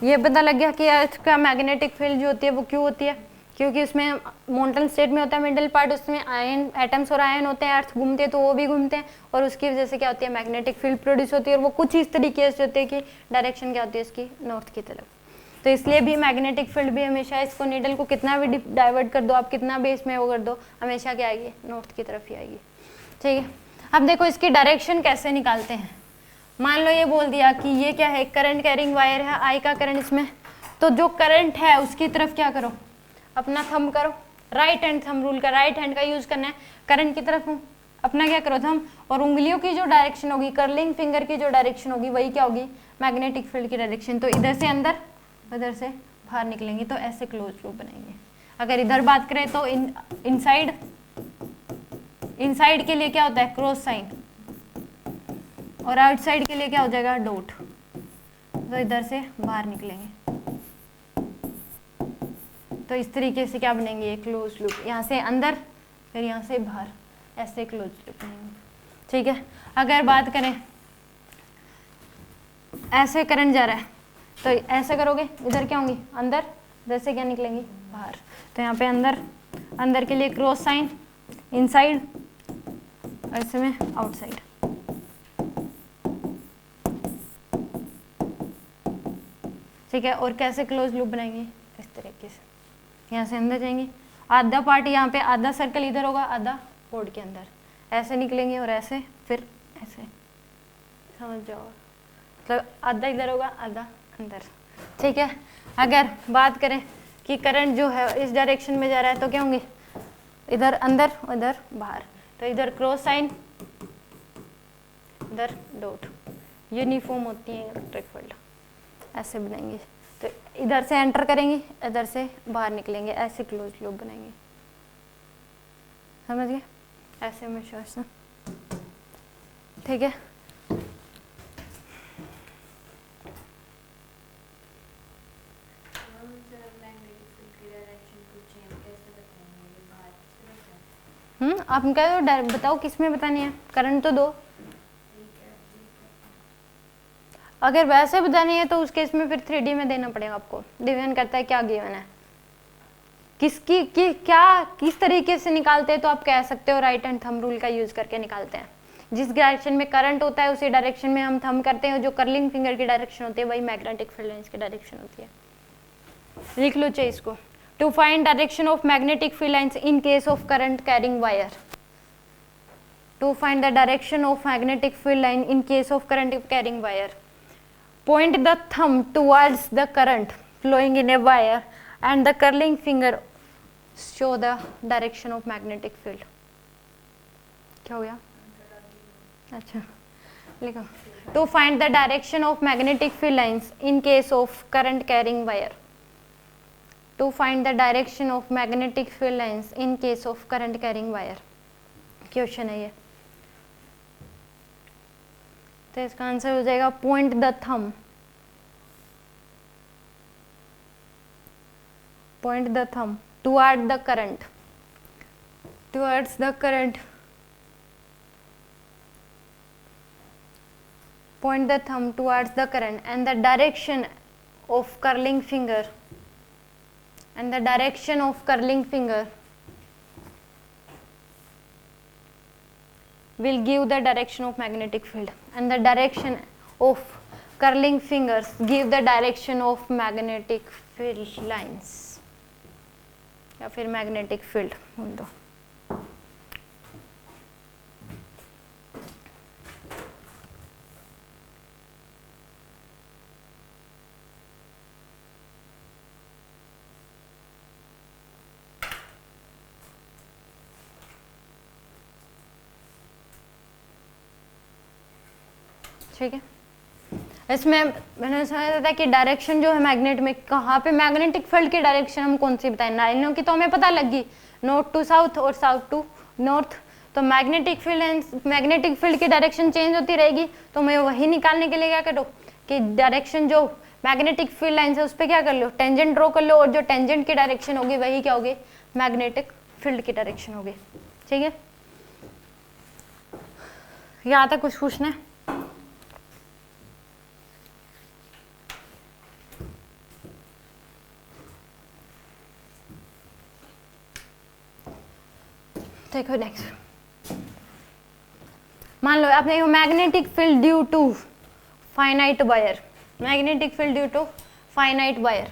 ये पता लग गया कि अर्थ का मैग्नेटिक फील्ड जो होती है वो क्यों होती है, क्योंकि उसमें मोन्टन स्टेट में होता है मिडल पार्ट, उसमें आयन एटम्स और आयन होते हैं, अर्थ घूमते हैं तो वो भी घूमते हैं और उसकी वजह से क्या होती है, मैग्नेटिक फील्ड प्रोड्यूस होती है और वो कुछ इस तरीके से होती है कि डायरेक्शन क्या होती है इसकी, नॉर्थ की तरफ। तो इसलिए भी मैग्नेटिक फील्ड भी हमेशा, इसको नीडल को कितना भी डाइवर्ट कर दो आप, कितना भी इसमें वो कर दो, हमेशा क्या आएगी, नॉर्थ की तरफ ही आएगी। ठीक है, अब देखो इसकी डायरेक्शन कैसे निकालते हैं। मान लो ये बोल दिया कि ये क्या है, करंट कैरिंग वायर है, आई का करंट इसमें, तो जो करंट है उसकी तरफ क्या करो, अपना थंब करो, राइट हैंड थंब रूल का, राइट हैंड का यूज करना है, करंट की तरफ अपना क्या करो थंब, और उंगलियों की जो डायरेक्शन होगी, कर्लिंग फिंगर की जो डायरेक्शन होगी वही क्या होगी, मैग्नेटिक फील्ड की डायरेक्शन। तो इधर से अंदर उधर से बाहर निकलेंगे तो ऐसे क्लोज लूप बनेंगे। अगर इधर बात करें तो इनसाइड के लिए क्या होता है, क्रॉस साइन, और आउटसाइड के लिए क्या हो जाएगा, डॉट, तो इधर से बाहर निकलेंगे। तो इस तरीके से क्या बनेंगे, ये क्लोज लूप, यहाँ से अंदर फिर यहाँ से बाहर, ऐसे क्लोज लूप बनेंगे। ठीक है, अगर बात करें ऐसे करंट जा रहा है तो ऐसे करोगे, इधर क्या होंगी, अंदर, इधर से क्या निकलेंगी, बाहर। तो यहाँ पे अंदर, अंदर के लिए क्रॉस साइन, इनसाइड, ऐसे में आउटसाइड। ठीक है, और कैसे क्लोज लूप बनाएंगे, इस तरीके से, यहाँ से अंदर जाएंगे, आधा पार्ट यहाँ पे, आधा सर्कल इधर होगा, आधा कोड के अंदर, ऐसे निकलेंगे और ऐसे, फिर ऐसे, समझ जाओ, मतलब आधा इधर होगा, आधा अंदर। ठीक है, अगर बात करें कि करंट जो है इस डायरेक्शन में जा रहा है तो क्या होंगे, इधर अंदर, उधर बाहर। तो इधर क्रॉस साइन, इधर डॉट, यूनिफॉर्म होती है इलेक्ट्रिक फील्ड, ऐसे बनाएंगे। तो इधर से एंटर करेंगे, इधर से बाहर निकलेंगे, ऐसे क्लोज लूप बनाएंगे। समझ गए, ऐसे में शोषण। ठीक है, आप क्या बताओ किस में बतानी है, करंट तो दो। अगर वैसे बतानी है तो उस केस में फिर 3D में देना पड़ेगा आपको, डिपेंड करता है क्या गिवन है, किसकी क्या किस तरीके से निकालते हैं। तो आप कह सकते हो राइट एंड थंब रूल का यूज करके निकालते हैं। जिस डायरेक्शन में करंट होता है उसी डायरेक्शन में हम थंब करते हैं, जो कर्लिंग फिंगर की डायरेक्शन होती है वही मैग्नेटिक फील्ड लाइंस की डायरेक्शन होती है। लिख लो चाहिए इसको, to find direction of magnetic field lines in case of current carrying wire. To find the direction of magnetic field line in case of current carrying wire, point the thumb towards the current flowing in a wire and the curling finger show the direction of magnetic field। क्या हो गया, अच्छा लिखो, to find the direction of magnetic field lines in case of current carrying wire। to find the direction of magnetic field lines in case of current carrying wire question है ये। तो इसका answer हो जाएगा point the thumb, point the thumb toward the current, towards the current, point the thumb towards the current and the direction of curling finger, and the direction of curling finger will give the direction of magnetic field, and the direction of curling fingers give the direction of magnetic field lines या फिर magnetic field बोल दो। ठीक है, इसमें मैंने समझा था कि डायरेक्शन जो है मैग्नेट में, कहाँ पे मैग्नेटिक फील्ड की डायरेक्शन हम कौन सी बताएं, लाइनों की तो हमें पता लग गई, नॉर्थ टू साउथ और साउथ टू नॉर्थ। तो मैग्नेटिक फील्ड की डायरेक्शन चेंज होती रहेगी, तो मैं वही निकालने के लिए क्या करो कि डायरेक्शन जो मैग्नेटिक फील्ड लाइन है उस पर क्या कर लो, टेंजेंट ड्रॉ कर लो, और जो टेंजेंट की डायरेक्शन होगी वही क्या होगी, मैग्नेटिक फील्ड की डायरेक्शन होगी। ठीक है, यहाँ तक कुछ पूछना है? देखो नेक्स्ट, मान लो आपने magnetic field due to finite wire, magnetic field due to finite wire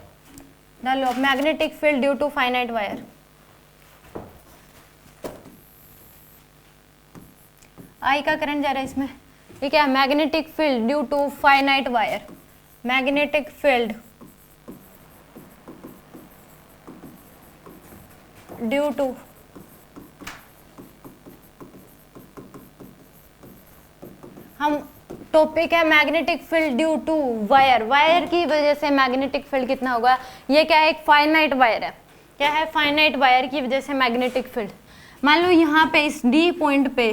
डाल लो, magnetic field due to finite wire. I का करंट जा रहा है इसमें, ठीक है, magnetic field due to finite wire, magnetic field due to हम टॉपिक है magnetic field due to wire, wire की वजह से मैग्नेटिक फील्ड कितना होगा, ये क्या है, एक फाइनाइट वायर है, क्या है, फाइनाइट वायर की वजह से मैग्नेटिक फील्ड। मान लो यहाँ पे इस डी पॉइंट पे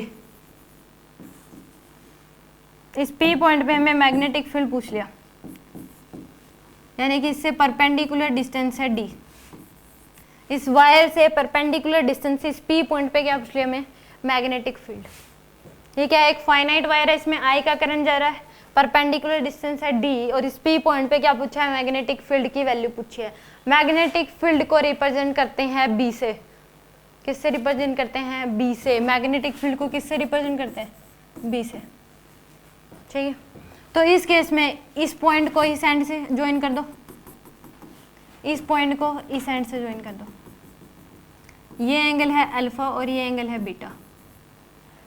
इस पी पॉइंट पे हमें मैग्नेटिक फील्ड पूछ लिया, यानी कि इससे परपेंडिकुलर डिस्टेंस है डी, इस वायर से परपेंडिकुलर डिस्टेंस इस पी पॉइंट पे क्या पूछ लिया हमें, मैग्नेटिक फील्ड। ये क्या है, एक फाइनाइट वायर है, इसमें आई का करंट जा रहा है, परपेंडिकुलर डिस्टेंस है डी, और इस पी पॉइंट पे क्या पूछा है, मैग्नेटिक फील्ड की वैल्यू पूछी है। मैग्नेटिक फील्ड को रिप्रेजेंट करते हैं बी से, किससे रिप्रेजेंट करते हैं, बी से। मैग्नेटिक फील्ड को किससे रिप्रेजेंट करते हैं, बी से, ठीक है। तो इस केस में इस पॉइंट को इस एंड से ज्वाइन कर दो, इस पॉइंट को इस एंड से ज्वाइन कर दो, ये एंगल है अल्फा और ये एंगल है बीटा।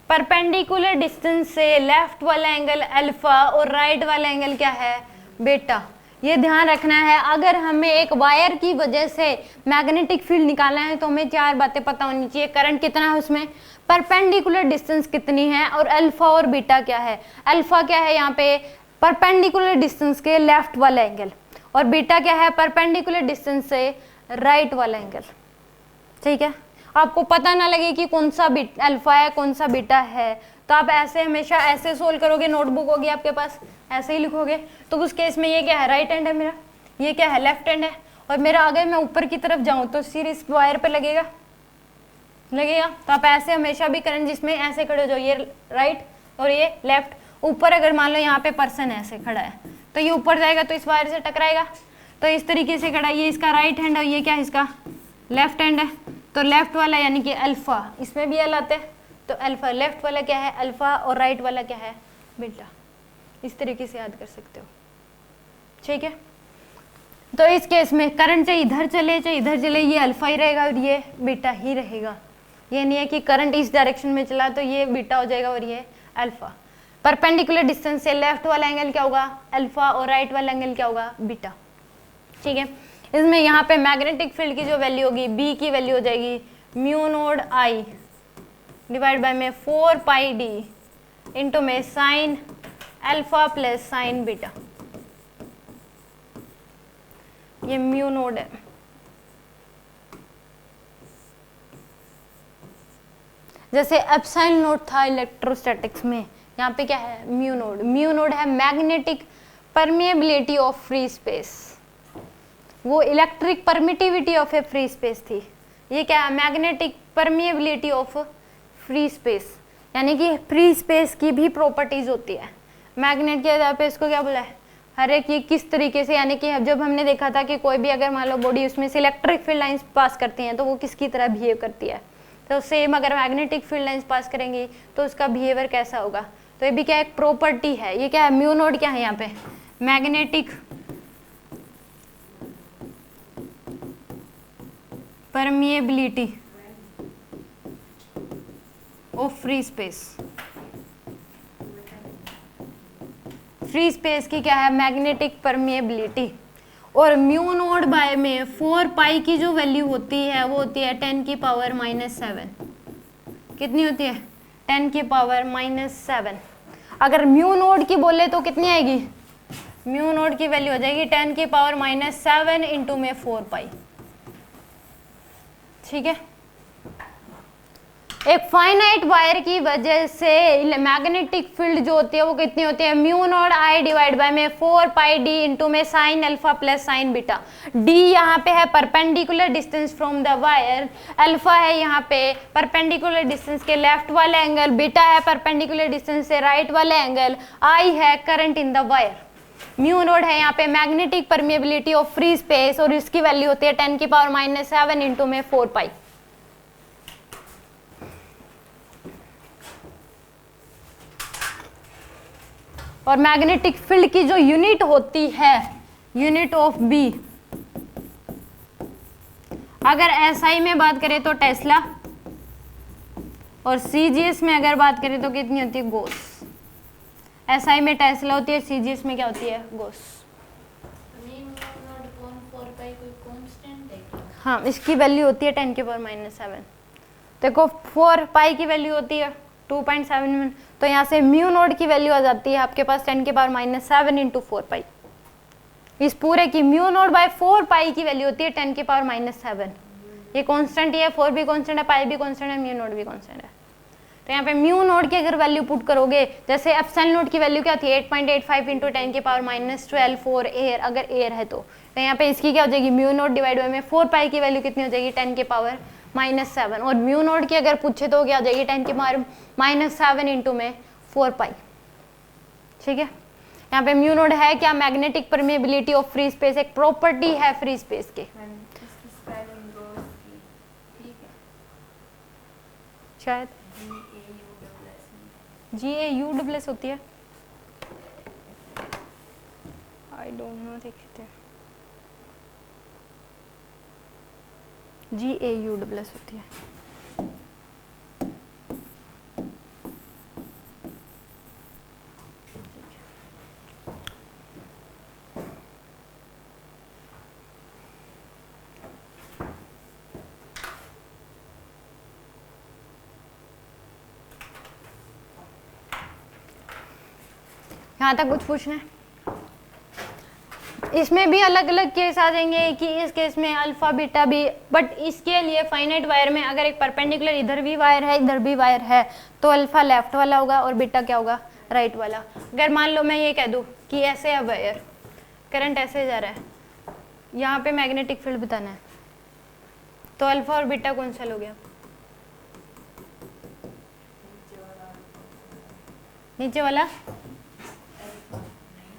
परपेंडिकुलर डिस्टेंस से लेफ्ट वाला एंगल अल्फा और राइट वाला एंगल क्या है, बीटा। ये ध्यान रखना है, अगर हमें एक वायर की वजह से मैग्नेटिक फील्ड निकालना है तो हमें चार बातें पता होनी चाहिए, करंट कितना है उसमें, परपेंडिकुलर डिस्टेंस कितनी है, और अल्फा और बीटा क्या है। अल्फा क्या है यहाँ पे, परपेंडिकुलर डिस्टेंस के लेफ्ट वाला एंगल, और बीटा क्या है, परपेंडिकुलर डिस्टेंस से राइट वाला एंगल, ठीक है। आपको पता ना लगे कि कौन सा अल्फा है कौन सा बीटा है, तो आप ऐसे हमेशा ऐसे सोल्व करोगे, नोटबुक होगी आपके पास, ऐसे ही लिखोगे। तो उस केस में ये क्या है, राइट हैंड है मेरा, ये क्या है, लेफ्ट हैंड है, और मेरा अगर मैं ऊपर की तरफ जाऊं तो सिर इस वायर पे लगेगा, तो आप ऐसे हमेशा भी करें, जिसमें ऐसे खड़े हो जाओ, ये राइट और ये लेफ्ट। ऊपर अगर मान लो यहाँ पे पर्सन ऐसे खड़ा है तो ये ऊपर जाएगा तो इस वायर से टकराएगा, तो इस तरीके से खड़ा, ये इसका राइट हैंड है, ये क्या है, इसका लेफ्ट हैंड है। तो लेफ्ट वाला यानी कि अल्फा, इसमें भी एल आते हैं, तो अल्फा, लेफ्ट वाला क्या है अल्फा और राइट वाला क्या है बीटा। इस तरीके से याद कर सकते हो, ठीक है। तो इस केस में करंट चाहे इधर चले चाहे इधर चले, ये अल्फा ही रहेगा और ये बीटा ही रहेगा। ये नहीं है कि करंट इस डायरेक्शन में चला तो ये बीटा हो जाएगा और ये अल्फा। परपेंडिकुलर डिस्टेंस से लेफ्ट वाला एंगल क्या होगा, अल्फा, और राइट वाला एंगल क्या होगा, बीटा, ठीक है। इसमें यहाँ पे मैग्नेटिक फील्ड की जो वैल्यू होगी, बी की वैल्यू हो जाएगी mu node I divide by में 4 पाई डी इंटू में sign alpha plus sine beta, ये म्यू नोड है। जैसे एप्सिलॉन नोड था इलेक्ट्रोस्टैटिक्स में, यहाँ पे क्या है, म्यू नोड। म्यू नोड है magnetic permeability of free space, वो electric permittivity of a free space थी। ये क्या है, magnetic permeability of free space, यानी कि फ्री स्पेस की भी प्रॉपर्टीज होती है। मैग्नेट के आधार पे इसको क्या बोला है, हर एक ये किस तरीके से, यानी कि जब हमने देखा था कि कोई भी अगर मान लो बॉडी उसमें से इलेक्ट्रिक फील्ड लाइंस पास करती हैं तो वो किसकी तरह बिहेव करती है, तो सेम अगर मैग्नेटिक फील्ड लाइंस पास करेंगी तो उसका बिहेवियर कैसा होगा। तो ये भी क्या एक प्रॉपर्टी है। ये क्या है, म्यू नोड क्या है यहाँ पे, magnetic permeability of free space. Free space की क्या है, मैग्नेटिक परमिएबिलिटी। और म्यू नोड बाय में 4 पाई की जो वैल्यू होती है वो होती है 10 की पावर -7। कितनी होती है, 10 की पावर -7। अगर म्यू नोड की बोले तो कितनी आएगी, म्यू नोड की वैल्यू हो जाएगी 10 की पावर -7 इंटू में 4 पाई, ठीक है। एक फाइनाइट वायर की वजह से मैग्नेटिक फील्ड जो होती है वो कितनी होती है, mu naught I divide by में 4 पाई डी इंटू में sign alpha plus sine beta. D यहाँ पे है perpendicular distance from the wire, alpha है यहाँ पे परपेंडिकुलर डिस्टेंस के लेफ्ट वाला एंगल, बीटा है परपेंडिकुलर डिस्टेंस से राइट वाला एंगल, आई है current in the wire, mu naught है यहाँ पे magnetic permeability of free space और इसकी वैल्यू होती है 10 की पावर -7 इंटू में 4 पाई। और मैग्नेटिक फील्ड की जो यूनिट होती है, यूनिट ऑफ बी, अगर एसआई में बात करें तो टेस्ला, और सीजीएस में अगर बात करें तो कितनी होती है, गोस। एसआई में टेस्ला होती है, सीजीएस में क्या होती है, गोस। हाँ, इसकी वैल्यू होती है 10 की पावर -7। देखो 4 पाई की वैल्यू होती है 2.7, तो यहाँ से म्यू नोड की वैल्यू आ जाती है आपके पास 10 की पावर -7 इंटू 4 पाई। इस पूरे की म्यू नोड बाय 4 पाई की वैल्यू होती है 10 की पावर -7। ये कांस्टेंट ही है, 4 भी कांस्टेंट है, पाई भी कांस्टेंट है, म्यू नोड भी कांस्टेंट है। तो यहाँ पे म्यू नोड की अगर वैल्यू पुट करोगे, जैसे एप्सिलॉन नोड की वैल्यू क्या थी 8.85 इंटू 10 की पावर -12 फॉर एयर, अगर एयर है तो यहाँ पे इसकी क्या हो जाएगी म्यू नोड डिवाइड बाय में 4 पाई की वैल्यू कितनी हो जाएगी 10 की पावर -7, और म्यू नोड की अगर पूछे तो क्या हो जाएगी 10 की पावर -7 इंटू में 4 पाई। ठीक है, यहाँ पे म्यू नोड है क्या, magnetic permeability of free space, एक प्रॉपर्टी है फ्री स्पेस के। शायद GAU होती है, आई डोंट नो, देखते हैं। GAU होती है। यहाँ तक कुछ पूछना है? इसमें भी अलग अलग केस आ जाएंगे कि इस केस में अल्फा बीटा भी, बट इसके लिए फाइनाइट वायर में अगर एक परपेंडिकुलर इधर भी वायर है इधर भी वायर है तो अल्फा लेफ्ट वाला होगा और बीटा क्या होगा, राइट वाला। अगर मान लो मैं ये कह दूं कि ऐसे है वायर, करंट ऐसे जा रहा है, यहाँ पे मैग्नेटिक फील्ड बताना है, तो अल्फा और बीटा कौन सा लोगे आप? नीचे वाला,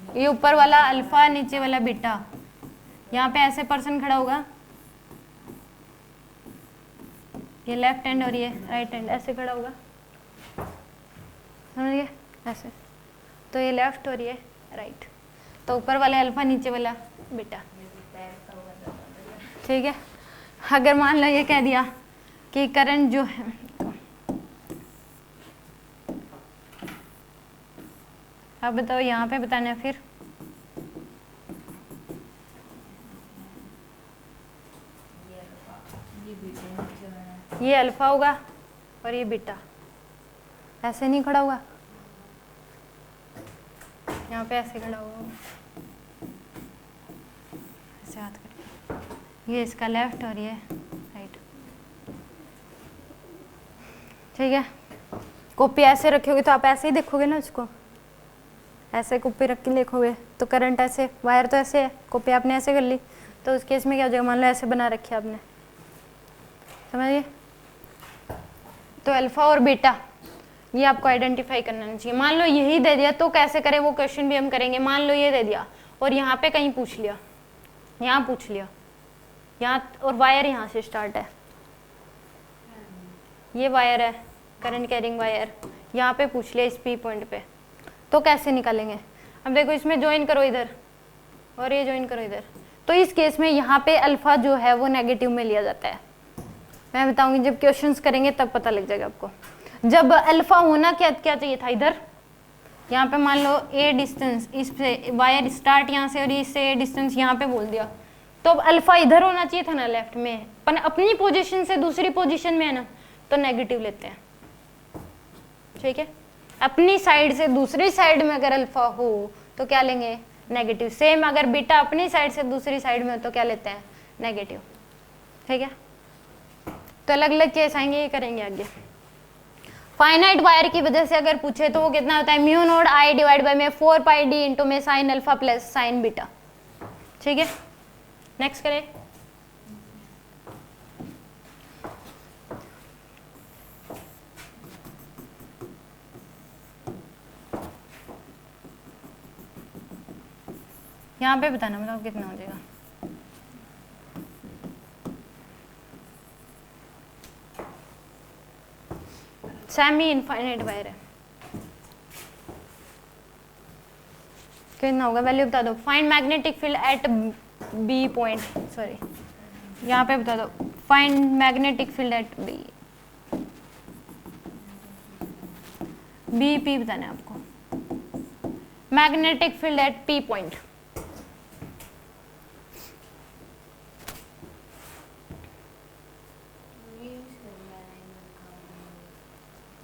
ये ऊपर वाला अल्फा, नीचे वाला बीटा। यहाँ पे ऐसे पर्सन खड़ा होगा, ये लेफ्ट हैंड और ये राइट हैंड ऐसे खड़ा होगा, समझ गए ऐसे, तो ये लेफ्ट और ये राइट, तो ऊपर वाले अल्फा नीचे वाला बीटा। ठीक है, अगर मान लो ये कह दिया कि करंट जो है, अब बताओ यहाँ पे बताना है फिर, ये अल्फा होगा और ये बीटा, ऐसे नहीं खड़ा हुआ, यहाँ पे ऐसे खड़ा हुआ, ऐसे हाथ करके, ये इसका लेफ्ट और ये राइट। ठीक है, कॉपी ऐसे रखोगे तो आप ऐसे ही देखोगे ना उसको, ऐसे कॉपी रख के लिखोगे तो करंट ऐसे, वायर तो ऐसे है, कॉपी आपने ऐसे कर ली, तो उस केस में क्या हो जाएगा, मान लो ऐसे बना रखी आपने, समझिए। तो अल्फा और बीटा ये आपको आइडेंटिफाई करना चाहिए। मान लो यही दे दिया तो कैसे करें वो क्वेश्चन भी हम करेंगे। मान लो ये दे दिया और यहाँ पे कहीं पूछ लिया, यहाँ पूछ लिया, यहाँ, और वायर यहाँ से स्टार्ट है, ये वायर है करंट कैरिंग वायर, यहाँ पे पूछ लिया इस पी पॉइंट पे, तो कैसे निकालेंगे? अब देखो इसमें ज्वाइन करो इधर और ये ज्वाइन करो इधर, तो इस केस में यहाँ पे अल्फा जो है वो नेगेटिव में लिया जाता है। मैं बताऊंगी जब क्वेश्चंस करेंगे तब पता लग जाएगा आपको। जब अल्फा होना क्या क्या चाहिए था, इधर यहाँ पे मान लो ए डिस्टेंस, इससे वायर स्टार्ट यहाँ से और इससे ए डिस्टेंस यहाँ पे बोल दिया, तो अब अल्फा इधर होना चाहिए था ना लेफ्ट में, पर अपनी पोजीशन से दूसरी पोजीशन में है ना, तो नेगेटिव लेते हैं। ठीक है, अपनी साइड से दूसरी साइड में अगर अल्फा हो तो क्या लेंगे, नेगेटिव। सेम अगर बीटा अपनी साइड से दूसरी साइड में हो तो क्या लेते हैं, नेगेटिव। ठीक है, तो अलग अलग केस आएंगे, ये करेंगे आगे। फाइनाइट वायर की वजह से अगर पूछे तो वो कितना होता है, mu node I divide by में 4 पाई डी इंटू में sign alpha plus sine beta. ठीक है, नेक्स्ट करें। यहाँ पे बताना मतलब कितना हो जाएगा। सेमी इनफाइनाइट वायर है, कितना होगा वैल्यू बता दो। Find magnetic field at B point, sorry यहाँ पे बता दो, find magnetic field at B, B P बताना है आपको, magnetic field at P point.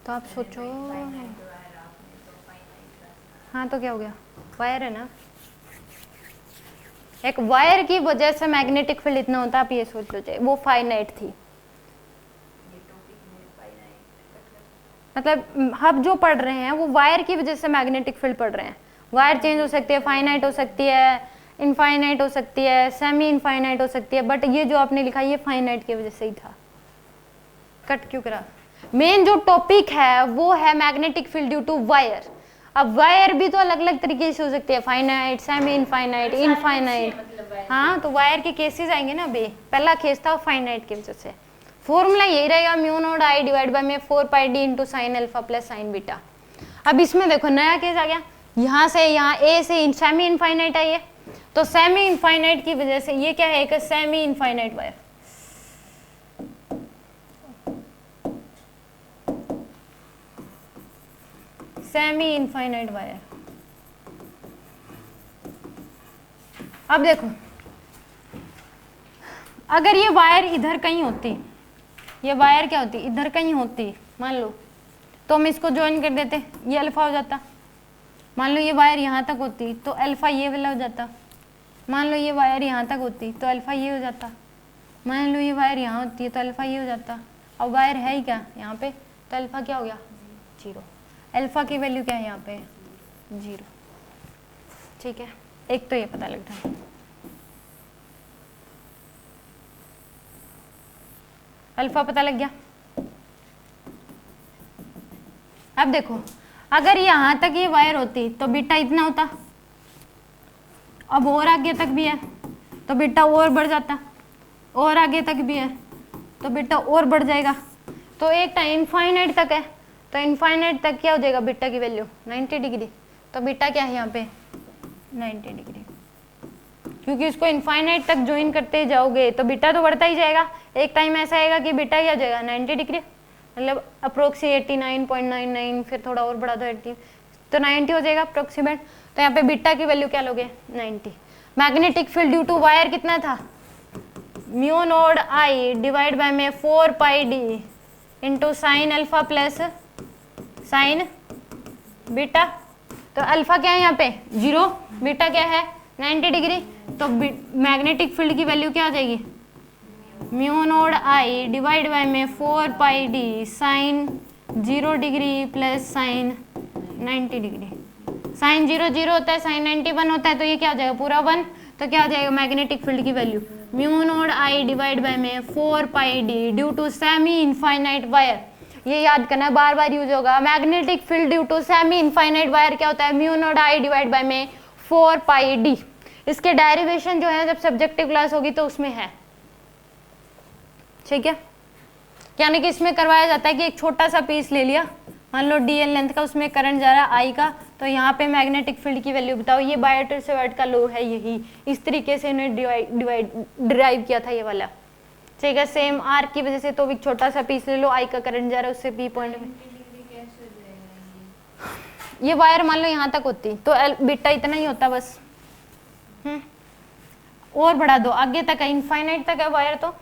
तो आप सोचो, हाँ तो क्या हो गया, वायर है ना, एक वायर की वजह से मैग्नेटिक फील्ड इतना होता है, आप ये सोच लो, वो फाइनाइट थी। मतलब हम जो पढ़ रहे हैं वो वायर की वजह से मैग्नेटिक फील्ड पढ़ रहे हैं। वायर चेंज हो सकती है, फाइनाइट हो सकती है, इनफाइनाइट हो सकती है, सेमी इनफाइनाइट हो सकती है, बट ये जो आपने लिखा ये फाइनाइट की वजह से ही था। कट क्यों करा? मेन जो टॉपिक है वो है magnetic field due to wire. अब वायर भी तो अलग अलग तरीके से हो सकती है, फाइनाइट, सेमी इनफाइनाइट, इनफाइनाइट। हाँ, तो वायर के केसेस आएंगे ना अभी। पहला केस था फाइनाइट की वजह से। फॉर्मूला यही रहेगा, mu naught I divide by में 4 pi D into sine alpha plus sine beta. अब इसमें देखो नया केस आ गया, यहाँ से यहाँ ए से सेमी इनफाइनाइट आई है, तो सेमी इनफाइनाइट की वजह से ये क्या है, एक semi infinite wire. Semi infinite wire. अब देखो अगर ये वायर इधर कहीं होती, ये वायर क्या होती, इधर कहीं होती मान लो, तो हम इसको ज्वाइन कर देते, ये अल्फा हो जाता। मान लो ये वायर यहाँ तक होती तो अल्फा ये वाला हो जाता। मान लो ये वायर यहाँ तक होती तो अल्फा ये हो जाता। मान लो ये वायर यहाँ होती है तो अल्फा ये हो जाता। अब वायर है ही क्या यहाँ पे, तो अल्फा क्या हो गया, 0। अल्फा की वैल्यू क्या है यहाँ पे, 0। ठीक है, एक तो ये पता लगता है। अल्फा पता लग गया। अब देखो अगर यहाँ तक ये वायर होती तो बीटा इतना होता, अब और आगे तक भी है तो बीटा और बढ़ जाता, और आगे तक भी है तो बीटा और बढ़ जाएगा। तो एक टाइम इनफाइनाइट तक है, तो इनफाइनाइट तक क्या हो जाएगा बीटा की वैल्यू 90 डिग्री। तो बीटा क्या है यहाँ पे 90 डिग्री, क्योंकि इसको इनफाइनाइट तक ज्वाइन करते जाओगे तो बीटा तो बढ़ता ही जाएगा। एक टाइम ऐसा आएगा कि बीटा क्या हो जाएगा 90 डिग्री, मतलब अप्रोक्सीमेट 89.99, फिर थोड़ा और बढ़ा दो 80, तो 90 हो जाएगा अप्रोक्सीमेट। तो यहाँ पे बीटा की वैल्यू क्या लोगे 90। Magnetic field due to wire कितना था, mu naught I divide by में 4 pi D into sine alpha plus sine beta. तो अल्फा क्या है यहाँ पे 0, बीटा क्या है 90 डिग्री। तो मैग्नेटिक फील्ड की वैल्यू क्या आ जाएगी, mu naught I divide by में 4 pi D sine 0 degree plus sine 90 degree. Sine 0 0 होता है, साइन 90 1 होता है, तो ये क्या हो जाएगा पूरा 1। तो क्या हो जाएगा मैग्नेटिक फील्ड की value mu naught I divide by में 4 pi D due to semi infinite wire. ये याद करना, बार बार यूज होगा। Magnetic field due to semi infinite wire क्या होता है, mu naught I divide by में 4 पाई डी। इसके डेरिवेशन जो है जब सब्जेक्टिव क्लास होगी तो उसमें है, ठीक है। यानी कि इसमें करवाया जाता है कि एक छोटा सा पीस ले लिया, मान लो dl लेंथ का, उसमें करंट जा रहा है आई का, तो यहाँ पे मैग्नेटिक फील्ड की वैल्यू बताओ। ये बायोट सेवर्ट का लॉ है, यही इस तरीके से इन्हें डिराइव किया था ये वाला, ठीक है। सेम आर की वजह से, तो एक छोटा सा पीस ले लो, आई का करंट जा रहा है उससे पी पॉइंट में। ये वायर मान लो यहाँ तक होती तो बीटा इतना ही होता बस। और बढ़ा दो आगे तक है, इनफाइनाइट तक है वायर, तो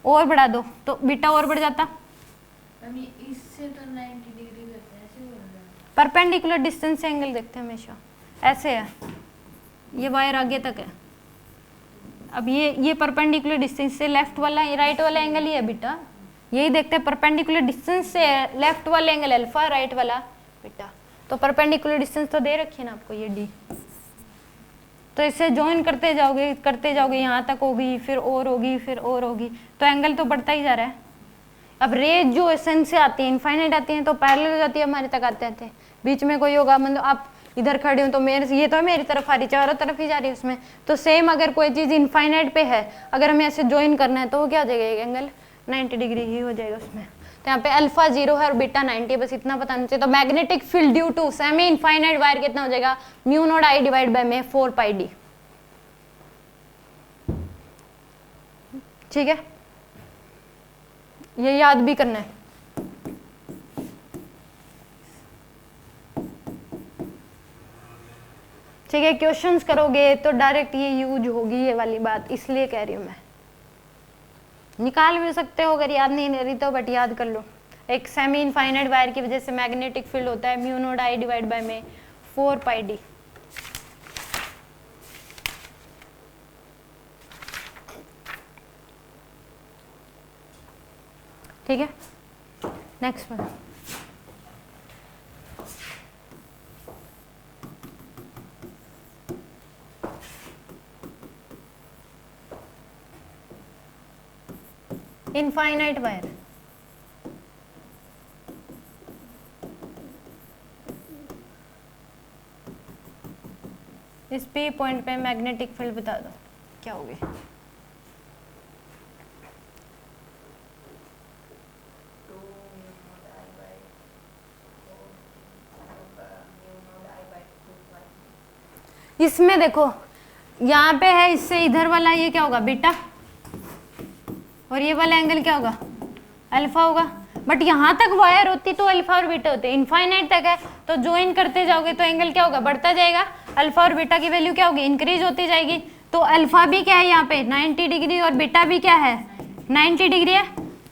और बढ़ा दो तो बीटा और बढ़ जाता। इससे तो 90 डिग्री करते हैं, ऐसे बोल रहे हैं। परपेंडिकुलर डिस्टेंस से एंगल देखते हैं हमेशा, ऐसे है, ये वायर आगे तक है। अब ये परपेंडिकुलर डिस्टेंस से लेफ्ट वाला राइट वाला एंगल ही है बीटा, यही देखते हैं। परपेंडिकुलर डिस्टेंस से लेफ्ट वाला एंगल अल्फा, राइट वाला बीटा। तो परपेंडिकुलर डिस्टेंस तो दे रखी है ना आपको, ये डी। तो इससे ज्वाइन करते जाओगे, यहाँ तक होगी, फिर और होगी, फिर और होगी, तो एंगल तो बढ़ता ही जा रहा है। अब रेज जो एसन से आती है इनफाइनाइट आती हैं तो पैरेलल हो जाती है, हमारे तक आते आते बीच में कोई होगा, मतलब आप इधर खड़े हो तो मेरे ये तो मेरी तरफ आ रही, चारों तरफ ही जा रही है उसमें। तो सेम अगर कोई चीज़ इनफाइनाइट पे है, अगर हमें ऐसे ज्वाइन करना है तो वो क्या हो जाएगा, एंगल 90 डिग्री ही हो जाएगा उसमें। तो यहाँ पे अल्फा 0 है और बीटा 90, बस इतना बताना चाहिए। तो magnetic field due to semi infinite wire कितना हो जाएगा, mu naught I divide by में 4 पाई डी, ठीक है। ये याद भी करना है। ठीक है, क्वेश्चंस करोगे तो डायरेक्ट ये यूज होगी ये वाली बात, इसलिए कह रही हूं मैं। निकाल भी सकते हो अगर याद नहीं रही तो, बट याद कर लो। एक सेमी इनफाइनाइट वायर की वजह से मैग्नेटिक फील्ड होता है mu naught I divide by में 4 पाई डी। ठीक है, नेक्स्ट वन। इनफाइनाइट वायर, इस पी पॉइंट पे मैग्नेटिक फील्ड बता दो क्या होगी। इसमें देखो यहाँ पे है, इससे इधर वाला ये क्या होगा बीटा, और ये वाला एंगल क्या होगा अल्फा होगा। बट यहाँ तक वायर होती तो अल्फा और बीटा होते, इनफाइनाइट तक है तो ज्वाइन करते जाओगे तो एंगल क्या होगा बढ़ता जाएगा, अल्फा और बीटा की वैल्यू क्या होगी इंक्रीज होती जाएगी। तो अल्फा भी क्या है यहाँ पे 90 डिग्री और बीटा भी क्या है 90 डिग्री है,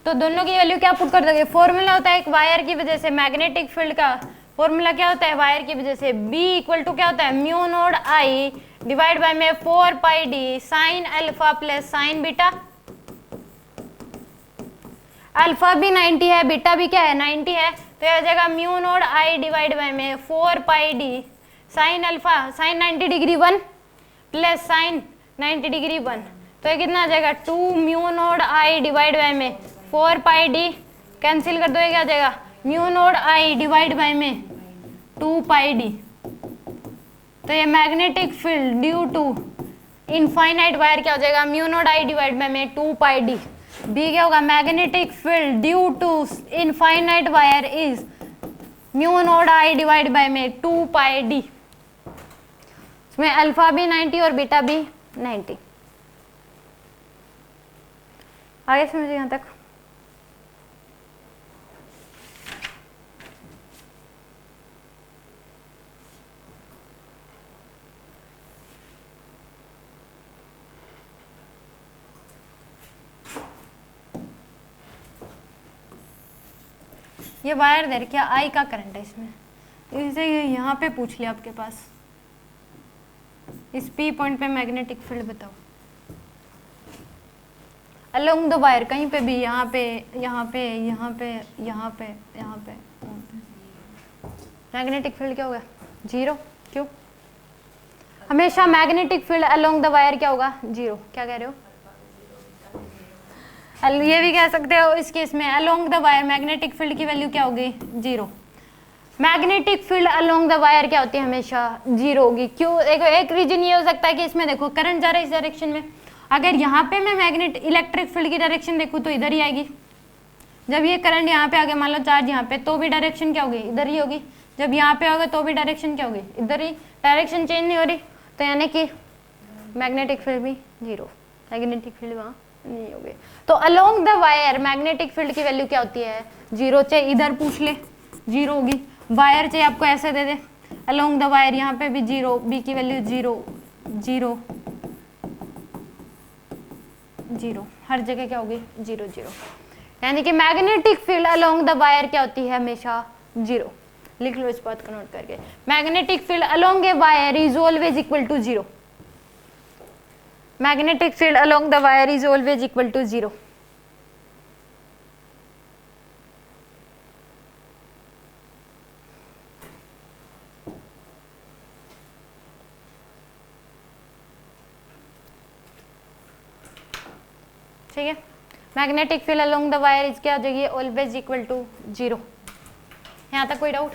तो दोनों की वैल्यू क्या पुट कर दोगे। फॉर्मूला होता है एक वायर की वजह से मैग्नेटिक फील्ड का, फॉर्मूला क्या होता है वायर की वजह से, B इक्वल टू क्या होता है mu naught I divide by में 4 pi D sine alpha plus sine beta. Alpha भी 90 है, बीटा भी क्या है 90 है, तो यह हो जाएगा mu naught I divide by में 4 pi D sine alpha, sine 90 degree 1 plus sine 90 degree 1, तो ये कितना आ जाएगा 2 mu naught I divide by में 4 पाई डी, कैंसिल कर दो ये क्या आ जाएगा mu naught I divide by में 2 पाई डी। तो ये magnetic field due to infinite wire क्या हो जाएगा mu naught I divide by में 2 पाई डी। बी क्या होगा magnetic field due to infinite wire is mu naught I divide by में 2 पाई डी। इसमें अल्फा भी 90 और बीटा भी 90। आगे समझिए यहाँ तक। ये वायर दे रखी है आई का करंट है इसमें, इसे यहाँ पे पूछ लिया आपके पास, इस पी पॉइंट पे मैग्नेटिक फील्ड बताओ अलोंग द वायर, कहीं पे भी, यहाँ पे यहाँ पे यहाँ पे यहाँ पे यहाँ पे मैग्नेटिक फील्ड क्या होगा 0। क्यों हमेशा magnetic field along the wire क्या होगा 0, क्या कह रहे हो। ये भी कह सकते हो इस केस में along the wire magnetic field की वैल्यू क्या होगी 0। Magnetic field along the wire क्या होती है हमेशा 0 होगी। क्यों, देखो एक रीजन ये हो सकता है कि इसमें देखो करंट जा रहा है इस डायरेक्शन में, अगर यहाँ पे मैं मैग्नेट इलेक्ट्रिक फील्ड की डायरेक्शन देखूँ तो इधर ही आएगी। जब ये करंट यहाँ पे आ गया मान लो चार्ज यहाँ पे, तो भी डायरेक्शन क्या होगी इधर ही होगी। जब यहाँ पे होगा तो भी डायरेक्शन क्या होगी इधर ही, डायरेक्शन चेंज नहीं हो रही, तो यानी कि मैग्नेटिक फील्ड भी 0, मैग्नेटिक फील्ड वहाँ नहीं होगी। तो along the wire magnetic field की वैल्यू क्या होती है 0, चाहे इधर पूछ ले 0 होगी, वायर चाहे आपको ऐसे दे दे अलोंग द वायर, यहाँ पे भी 0, बी की वैल्यू 0 0 0, हर जगह क्या होगी 0 0, यानी कि magnetic field along the wire क्या होती है हमेशा 0। लिख लो इस बात को नोट करके, magnetic field along a wire is always equal to 0, magnetic field along the wire is always equal to 0। ठीक है, magnetic field along the wire is क्या हो जाएगी ऑलवेज इक्वल टू 0। यहाँ तक कोई डाउट।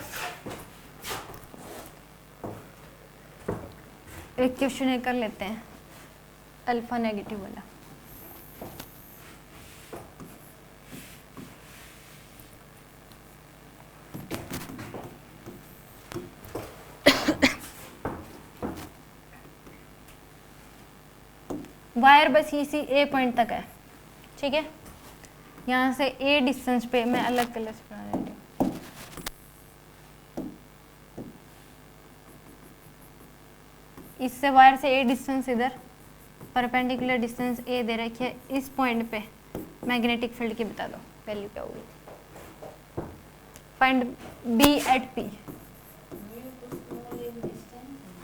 एक क्वेश्चन कर लेते हैं अल्फा नेगेटिव वाला। वायर बस इसी ए पॉइंट तक है, ठीक है। यहाँ से ए डिस्टेंस पे मैं अलग कलर से बना देती हूँ। इससे वायर से ए डिस्टेंस इधर परपेंडिकुलर डिस्टेंस ए दे रखी है, इस पॉइंट पे मैग्नेटिक फील्ड की बता दो वैल्यू क्या होगी। Find B at P.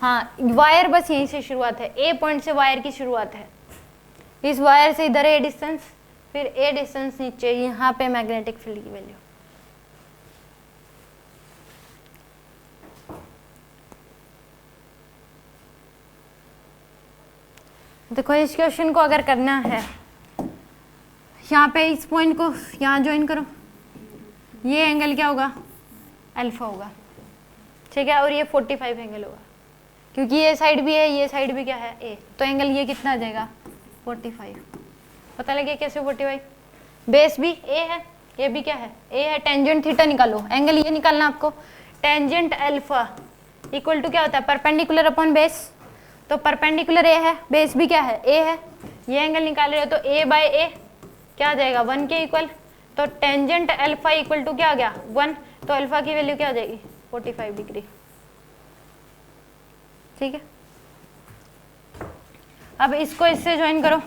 हाँ, वायर बस यहीं से शुरुआत है, ए पॉइंट से वायर की शुरुआत है, इस वायर से इधर ए डिस्टेंस, फिर ए डिस्टेंस नीचे, यहाँ पे मैग्नेटिक फील्ड की वैल्यू। देखो इस क्वेश्चन को अगर करना है, यहाँ पे इस पॉइंट को यहाँ ज्वाइन करो, ये एंगल क्या होगा, अल्फा होगा, ठीक है, और ये 45 एंगल होगा, क्योंकि ये साइड भी है, ये साइड भी क्या है, ए, तो एंगल ये कितना आ जाएगा 45। पता लगे कैसे 45, बेस भी ए है, ये भी क्या है, ए है, टेंजेंट थीटा निकालो, एंगल ये निकालना आपको, टेंजेंट अल्फा इक्वल टू क्या होता है, परपेंडिकुलर अपॉन बेस, तो परपेंडिकुलर ए है, बेस भी क्या है, ए है, ये एंगल निकाल रहे हो तो ए बाय ए क्या आ जाएगा 1 के इक्वल, तो टेंजेंट अल्फा इक्वल टू क्या आ गया 1, तो अल्फा की वैल्यू क्या आ जाएगी 45 डिग्री, ठीक है। अब इसको इससे ज्वाइन करो,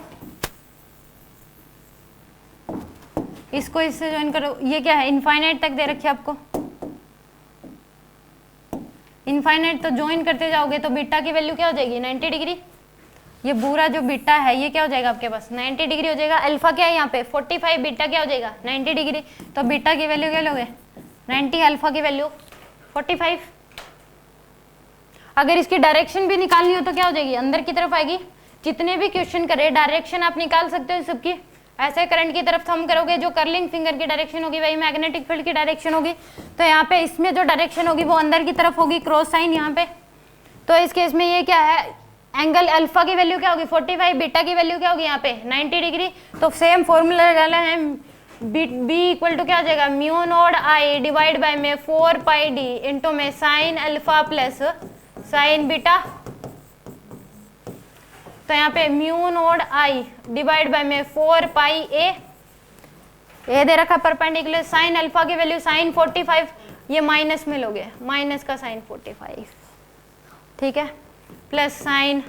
इसको इससे ज्वाइन करो, ये क्या है इनफाइनाइट तक दे रखी है आपको, इनफाइनाइट, तो ज्वाइन करते जाओगे तो बीटा की वैल्यू क्या हो जाएगी 90 डिग्री, ये पूरा जो बीटा है ये क्या हो जाएगा आपके पास 90 डिग्री हो जाएगा, अल्फा क्या है यहाँ पे 45, बीटा क्या हो जाएगा 90 डिग्री, तो बीटा की वैल्यू क्या लोगे 90, अल्फा की वैल्यू 45। अगर इसकी डायरेक्शन भी निकालनी हो तो क्या हो जाएगी, अंदर की तरफ आएगी, जितने भी क्वेश्चन करे डायरेक्शन आप निकाल सकते हो सबकी, ऐसे करंट की तरफ थंब करोगे, जो कर्लिंग फिंगर की डायरेक्शन होगी वही मैग्नेटिक फील्ड की डायरेक्शन होगी, तो यहाँ पे इसमें जो डायरेक्शन होगी वो अंदर की तरफ होगी, क्रॉस साइन यहाँ पे, तो इस केस में ये क्या है, एंगल अल्फा की वैल्यू क्या होगी 45, बीटा की वैल्यू क्या होगी यहाँ पे 90 डिग्री, तो सेम फॉर्मूला लगाना है, बी इक्वल टू क्या हो जाएगा mu naught I divide by में 4 पाई डी इंटू में sign alpha plus sine beta, तो यहाँ पे mu naught I divide by में 4 पाई ए दे रखा परपेंडिकुलर, साइन अल्फा की वैल्यू साइन 45, ये माइनस में लोगे, माइनस का साइन 45, ठीक है, प्लस साइन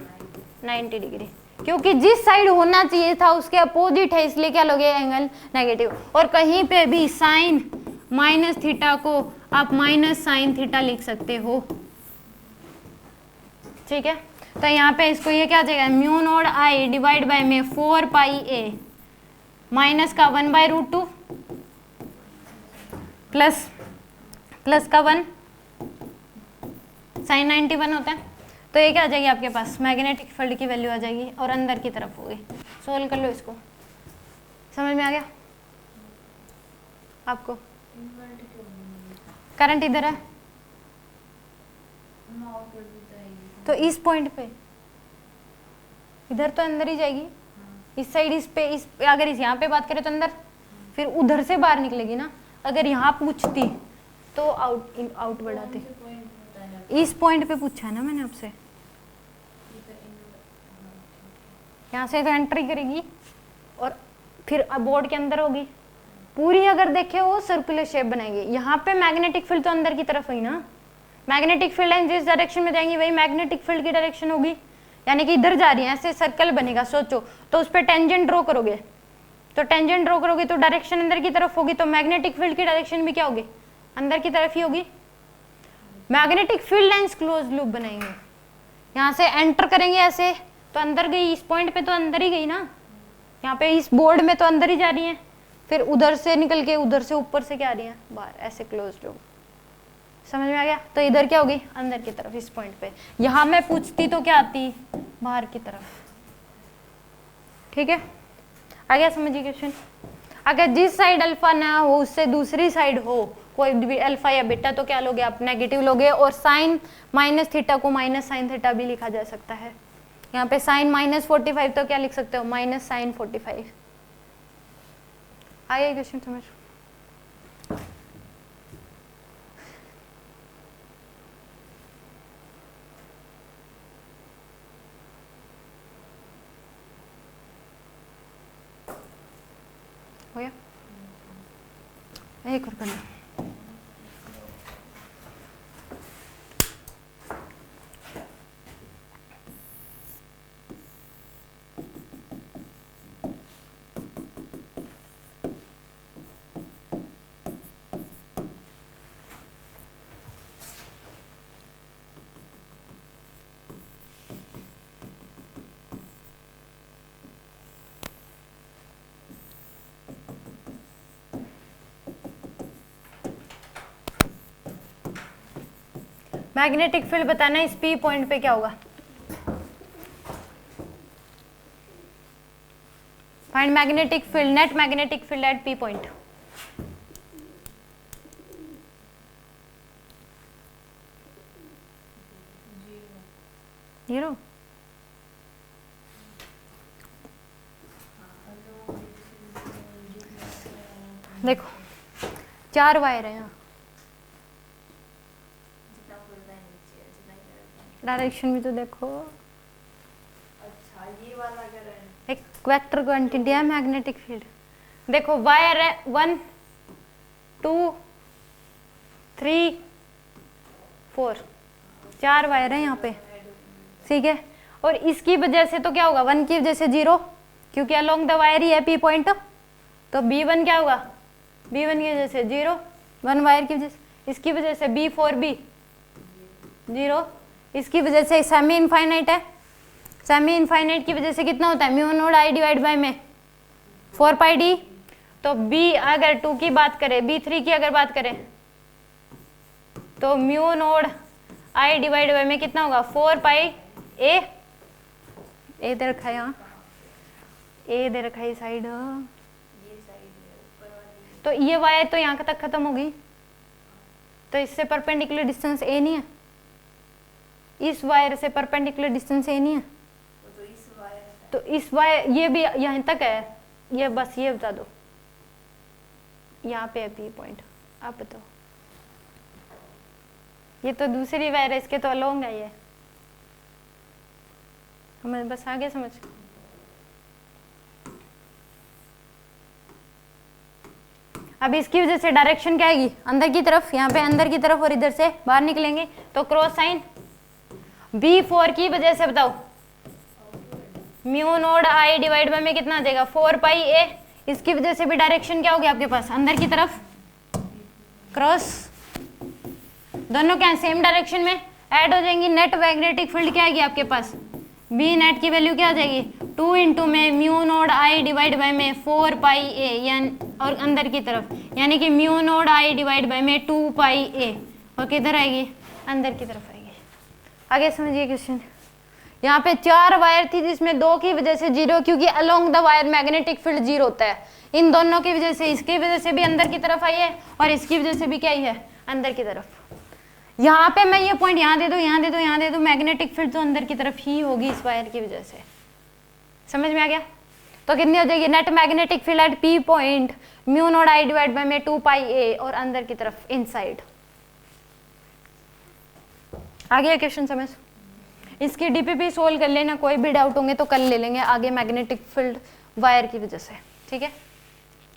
90 डिग्री, क्योंकि जिस साइड होना चाहिए था उसके अपोजिट है, इसलिए क्या लोगे एंगल नेगेटिव, और कहीं पे भी साइन माइनस थीटा को आप माइनस साइन थीटा लिख सकते हो, ठीक है, तो यहाँ पे इसको ये क्या आ जाएगा mu naught I divide by में 4 पाई ए माइनस का 1/√2 प्लस का 1 साइन 91 होता है, तो ये क्या आ जाएगी आपके पास मैग्नेटिक फील्ड की वैल्यू आ जाएगी और अंदर की तरफ होगी। सोल्व कर लो इसको, समझ में आ गया आपको, करंट इधर है तो इस पॉइंट पे इधर तो अंदर ही जाएगी, इस साइड इस पे, इस अगर इस यहाँ पे बात करें तो अंदर, फिर उधर से बाहर निकलेगी ना, अगर यहाँ पूछती तो आउट बढ़ाते, इस पॉइंट पे पूछा है ना मैंने आपसे, यहाँ से तो एंट्री करेगी और फिर बोर्ड के अंदर होगी पूरी, अगर देखे वो सर्कुलर शेप बनाएगी, यहाँ पे मैग्नेटिक फील्ड तो अंदर की तरफ हुई ना, मैग्नेटिक फील्ड लाइन जिस डायरेक्शन में जाएंगी वही मैग्नेटिक फील्ड की डायरेक्शन होगी, यानी कि इधर जा रही है, ऐसे सर्कल बनेगा सोचो, तो उस पर टेंजेंट ड्रॉ करोगे, तो टेंजेंट ड्रॉ करोगे तो डायरेक्शन अंदर की तरफ होगी, तो मैग्नेटिक फील्ड की डायरेक्शन भी क्या होगी अंदर की तरफ ही होगी, magnetic field lines close loop बनाएंगे, यहाँ से एंटर करेंगे ऐसे तो अंदर गई, इस पॉइंट पे तो अंदर ही गई ना, यहाँ पे इस बोर्ड में तो अंदर ही जा रही है, फिर उधर से निकल के उधर से ऊपर से क्या आ रही है बाहर, ऐसे क्लोज लूप, समझ में आ गया, तो इधर क्या होगी अंदर की तरफ इस पॉइंट पे, यहाँ मैं पूछती तो क्या आती बाहर की तरफ, ठीक है, आ गया समझिए क्वेश्चन। अगर जिस साइड अल्फा ना हो उससे दूसरी साइड हो कोई भी अल्फा या बीटा, तो क्या लोगे आप नेगेटिव लोगे, और साइन माइनस थीटा को माइनस साइन थीटा भी लिखा जा सकता है, यहाँ पे साइन -45 तो क्या लिख सकते हो माइनस साइन 45, आ गया क्वेश्चन समझ, हो गया, एक और करना, मैग्नेटिक फील्ड बताना इस पी पॉइंट पे क्या होगा, find magnetic field, net magnetic field at P point. Zero. देखो 4 वायर है यहाँ, डायरेक्शन भी तो देखो। अच्छा ये वाला अगर है एक वेक्टर क्वांटिटी है मैग्नेटिक फील्ड। देखो वायर है 1 2 3 4, 4 वायर है यहाँ पे, ठीक है। और इसकी वजह से तो क्या होगा, 1 की वजह से 0, क्योंकि अलोंग द वायर ही है पी पॉइंट, तो B1 क्या होगा, B1 की वजह से 0, 1 वायर की वजह से, इसकी वजह से B4 भी 0, इसकी वजह से सेमी इनफाइनाइट है, सेमी इनफाइनाइट की वजह से कितना होता है, mu naught I divide by में 4 पाई डी। तो B अगर 2 की बात करें, B3 की अगर बात करें, तो mu naught I divide by में कितना होगा, 4 पाई ए दे रखा है यहाँ, ए दे रखा है साइड, ये साइड है ऊपर वाली। तो ये वायर तो यहाँ तक खत्म होगी, तो इससे परपेंडिकुलर डिस्टेंस ए नहीं है, इस वायर से परपेंडिकुलर डिस्टेंस ए नहीं है, तो इस वायर से तो इस वायर ये भी यहाँ तक है, ये बस ये बता दो, यहाँ पे है पी पॉइंट। आप बताओ, ये तो दूसरी वायर है, इसके तो अलोंग है ये, हमें बस आगे समझ। अब इसकी वजह से डायरेक्शन क्या आएगी, अंदर की तरफ, यहाँ पे अंदर की तरफ, और इधर से बाहर निकलेंगे, तो क्रॉस साइन। B4 की वजह से बताओ, mu naught I divide by में कितना आ जाएगा, 4 पाई ए, इसकी वजह से भी डायरेक्शन क्या होगी आपके पास, अंदर की तरफ, क्रॉस, दोनों क्या सेम डायरेक्शन में ऐड हो जाएंगी। नेट मैग्नेटिक फील्ड क्या आएगी आपके पास, बी नेट की वैल्यू क्या आ जाएगी, 2 इंटू में mu naught I divide by में 4 पाई ए, यानी और अंदर की तरफ, यानी कि mu naught I divide by में 2 पाई ए, और किधर आएगी, अंदर की तरफ आएगी। आगे समझिए क्वेश्चन। यहाँ पे 4 वायर थी जिसमें 2 की वजह से 0, क्योंकि along the wire magnetic field 0 होता है। इन दोनों की वजह से, इसकी वजह से भी अंदर की तरफ आई है, और इसकी वजह से भी क्या आई है, अंदर की तरफ। यहाँ पे मैं ये पॉइंट यहाँ दे दो, यहाँ दे दो, यहाँ दे दो, मैग्नेटिक फील्ड तो अंदर की तरफ ही होगी इस वायर की वजह से। समझ में आ गया? तो कितनी हो जाएगी, net magnetic field at P point mu naught I divide by में 2 पाई ए, और अंदर की तरफ इनसाइड। आ गया क्वेश्चन समझ? इसकी डीपीपी सोल्व कर लेना, कोई भी डाउट होंगे तो कल ले लेंगे आगे मैग्नेटिक फील्ड वायर की वजह से, ठीक है।